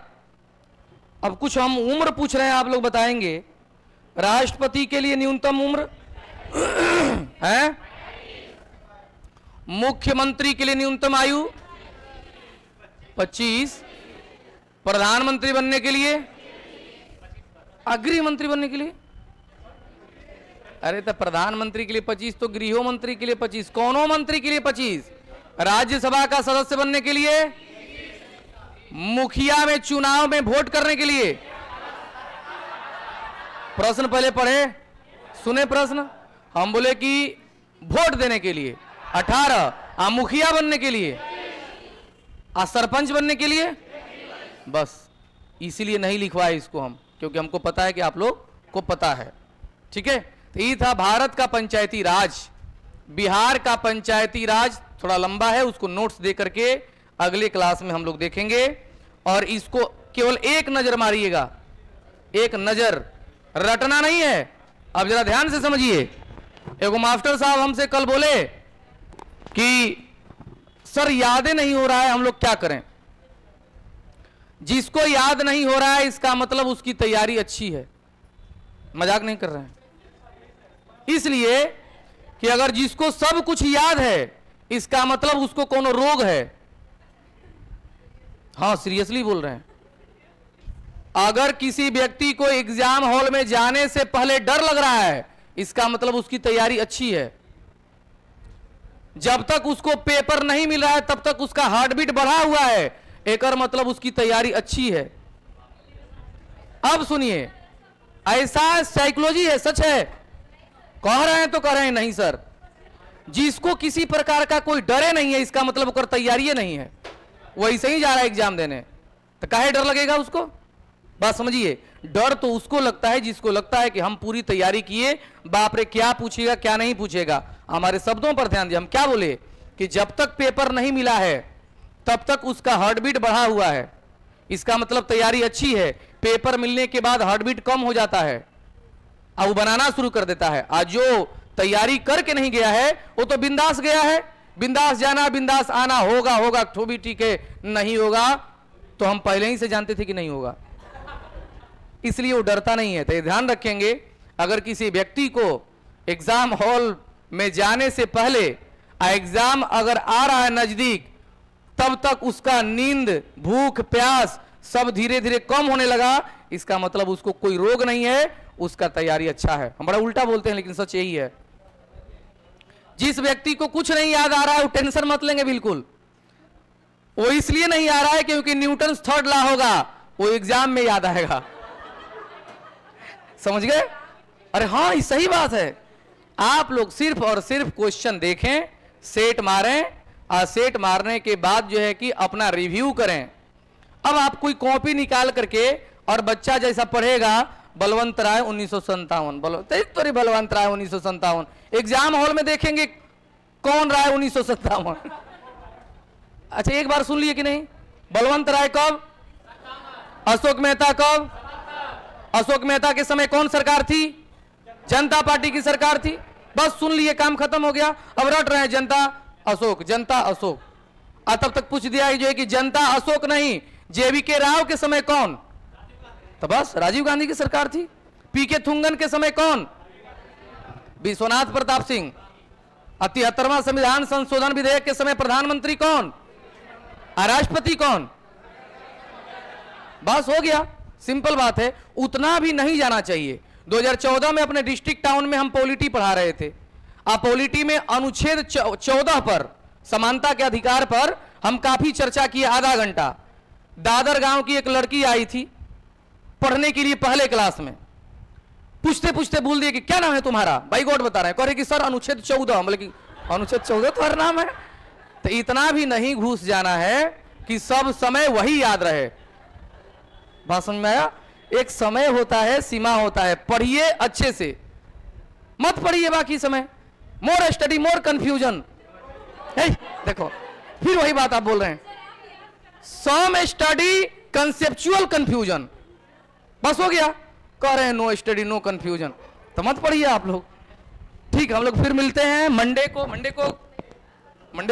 अब कुछ हम उम्र पूछ रहे हैं, आप लोग बताएंगे। राष्ट्रपति के लिए न्यूनतम उम्र है, मुख्यमंत्री के लिए न्यूनतम आयु 25, प्रधानमंत्री बनने के लिए, गृह मंत्री बनने के लिए, अरे तो प्रधानमंत्री के लिए 25 तो गृह मंत्री के लिए 25, कौनों मंत्री के लिए 25, राज्यसभा का सदस्य बनने के लिए, मुखिया में चुनाव में वोट करने के लिए। प्रश्न पहले पढ़े, सुने प्रश्न। हम बोले कि वोट देने के लिए 18, मुखिया बनने के लिए, सरपंच बनने के लिए, बस इसीलिए नहीं लिखवाए इसको हम, क्योंकि हमको पता है कि आप लोग को पता है। ठीक है, तो ये था भारत का पंचायती राज। बिहार का पंचायती राज थोड़ा लंबा है, उसको नोट्स दे करके अगले क्लास में हम लोग देखेंगे। और इसको केवल एक नजर मारिएगा, एक नजर, रटना नहीं है। अब जरा ध्यान से समझिए। एगो मास्टर साहब हमसे कल बोले कि सर यादें नहीं हो रहा है, हम लोग क्या करें? जिसको याद नहीं हो रहा है इसका मतलब उसकी तैयारी अच्छी है, मजाक नहीं कर रहे हैं। इसलिए कि अगर जिसको सब कुछ याद है इसका मतलब उसको कोनो रोग है। हाँ सीरियसली बोल रहे हैं। अगर किसी व्यक्ति को एग्जाम हॉल में जाने से पहले डर लग रहा है इसका मतलब उसकी तैयारी अच्छी है। जब तक उसको पेपर नहीं मिल रहा है तब तक उसका हार्ट बीट बढ़ा हुआ है, एक और मतलब उसकी तैयारी अच्छी है। अब सुनिए, ऐसा साइकोलॉजी है, सच है। कह रहे हैं तो कह रहे हैं नहीं सर, जिसको किसी प्रकार का कोई डरे नहीं है इसका मतलब उसका तैयारी नहीं है, वैसे ही जा रहा है एग्जाम देने, तो काहे डर लगेगा उसको? बात समझिए। डर तो उसको लगता है जिसको लगता है कि हम पूरी तैयारी किए, बाप रे क्या पूछेगा क्या नहीं पूछेगा। हमारे शब्दों पर ध्यान दिए, हम क्या बोले कि जब तक पेपर नहीं मिला है तब तक उसका हार्ट बीट बढ़ा हुआ है, इसका मतलब तैयारी अच्छी है। पेपर मिलने के बाद हार्ट बीट कम हो जाता है, अब वो बनाना शुरू कर देता है। आज जो तैयारी करके नहीं गया है वो तो बिंदास गया है, बिंदास जाना बिंदास आना, होगा होगा तो भी ठीक है, नहीं होगा तो हम पहले ही से जानते थे कि नहीं होगा, इसलिए वो डरता नहीं है। तो ये ध्यान रखेंगे, अगर किसी व्यक्ति को एग्जाम हॉल में जाने से पहले एग्जाम अगर आ रहा है नजदीक, तब तक उसका नींद भूख प्यास सब धीरे धीरे कम होने लगा, इसका मतलब उसको कोई रोग नहीं है, उसका तैयारी अच्छा है। हम बड़ा उल्टा बोलते हैं लेकिन सच यही है। जिस व्यक्ति को कुछ नहीं याद आ रहा है वो टेंशन मत लेंगे बिल्कुल, वो इसलिए नहीं आ रहा है क्योंकि न्यूटन थर्ड लॉ होगा, वो एग्जाम में याद आएगा। समझ गए? अरे हाँ ये सही बात है। आप लोग सिर्फ और सिर्फ क्वेश्चन देखें, सेट मारें, और सेट मारने के बाद जो है कि अपना रिव्यू करें। अब आप कोई कॉपी निकाल करके और बच्चा जैसा पढ़ेगा बलवंत राय 1957, बलवंत राय 1957, एग्जाम हॉल में देखेंगे कौन राय 1957। अच्छा एक बार सुन लिए कि नहीं? बलवंत राय कब? अशोक मेहता कब? अशोक मेहता के समय कौन सरकार थी? जनता पार्टी की सरकार थी। बस सुन लिए, काम खत्म हो गया। अब रट रहे हैं जनता अशोक, जनता अशोक। और तब तक पूछ दिया जो है कि जनता अशोक नहीं, जेवीके राव के समय कौन? तो बस राजीव गांधी की सरकार थी। पीके थुंगन के समय कौन? विश्वनाथ प्रताप सिंह। 73वां संविधान संशोधन विधेयक के समय प्रधानमंत्री कौन? राष्ट्रपति कौन? बस हो गया, सिंपल बात है। उतना भी नहीं जाना चाहिए। 2014 में अपने डिस्ट्रिक्ट टाउन में हम पॉलिटी पढ़ा रहे थे। पॉलिटी में अनुच्छेद 14 पर, समानता के अधिकार पर हम काफी चर्चा किए, आधा घंटा। दादर गांव की एक लड़की आई थी पढ़ने के लिए पहले क्लास में, पूछते पूछते बोल दिए कि क्या नाम है तुम्हारा, भाई गॉड बता रहे हैं, कह रहे कि सर अनुच्छेद 14। मतलब कि अनुच्छेद 14 तुम्हारा नाम है? तो इतना भी नहीं घुस जाना है कि सब समय वही याद रहे। बात समझ में आया? एक समय होता है, सीमा होता है। पढ़िए अच्छे से, मत पढ़िए बाकी समय। More study more confusion. देखो फिर वही बात आप बोल रहे हैं, सम स्टडी कंसेप्चुअल कंफ्यूजन। बस हो गया, कह रहे हैं नो स्टडी नो कंफ्यूजन, तो मत पढ़िए आप लोग। ठीक है, हम लोग फिर मिलते हैं मंडे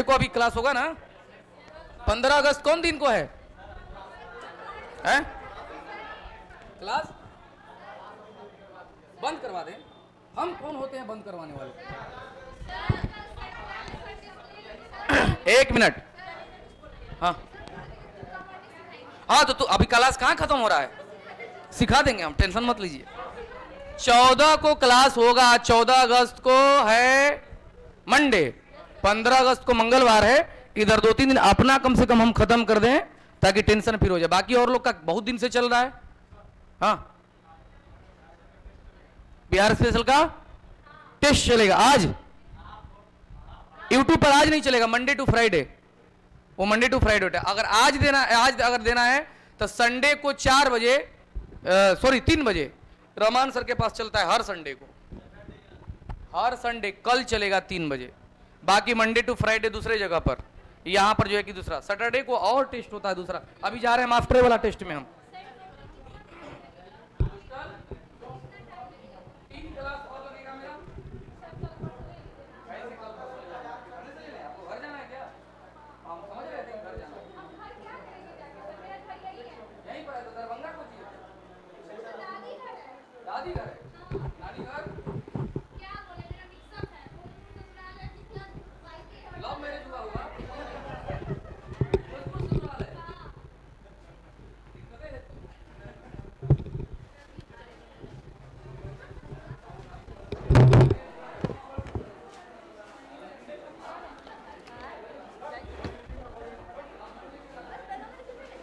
को अभी क्लास होगा ना? 15 अगस्त कौन दिन को है? क्लास बंद करवा दें? हम कौन होते हैं बंद करवाने वाले? एक मिनट। हाँ हाँ, तो अभी क्लास कहाँ खत्म हो रहा है? सिखा देंगे हम, टेंशन मत लीजिए। 14 को क्लास होगा, 14 अगस्त को है मंडे, 15 अगस्त को मंगलवार है। इधर 2-3 दिन अपना कम से कम हम खत्म कर दें ताकि टेंशन फिर हो जाए। बाकी और लोग का बहुत दिन से चल रहा है। हाँ, बिहार स्पेशल का टेस्ट चलेगा आज यूट्यूब पर। आज नहीं चलेगा, मंडे टू फ्राइडे, वो मंडे टू फ्राइडे होता है। अगर आज देना है तो संडे को 4 बजे, सॉरी 3 बजे रहमान सर के पास चलता है हर संडे को। हर संडे कल चलेगा 3 बजे। बाकी मंडे टू फ्राइडे दूसरे जगह पर, यहां पर जो है कि दूसरा सैटरडे को और टेस्ट होता है दूसरा। अभी जा रहे हैं हम आफ्टर वाला टेस्ट में हम।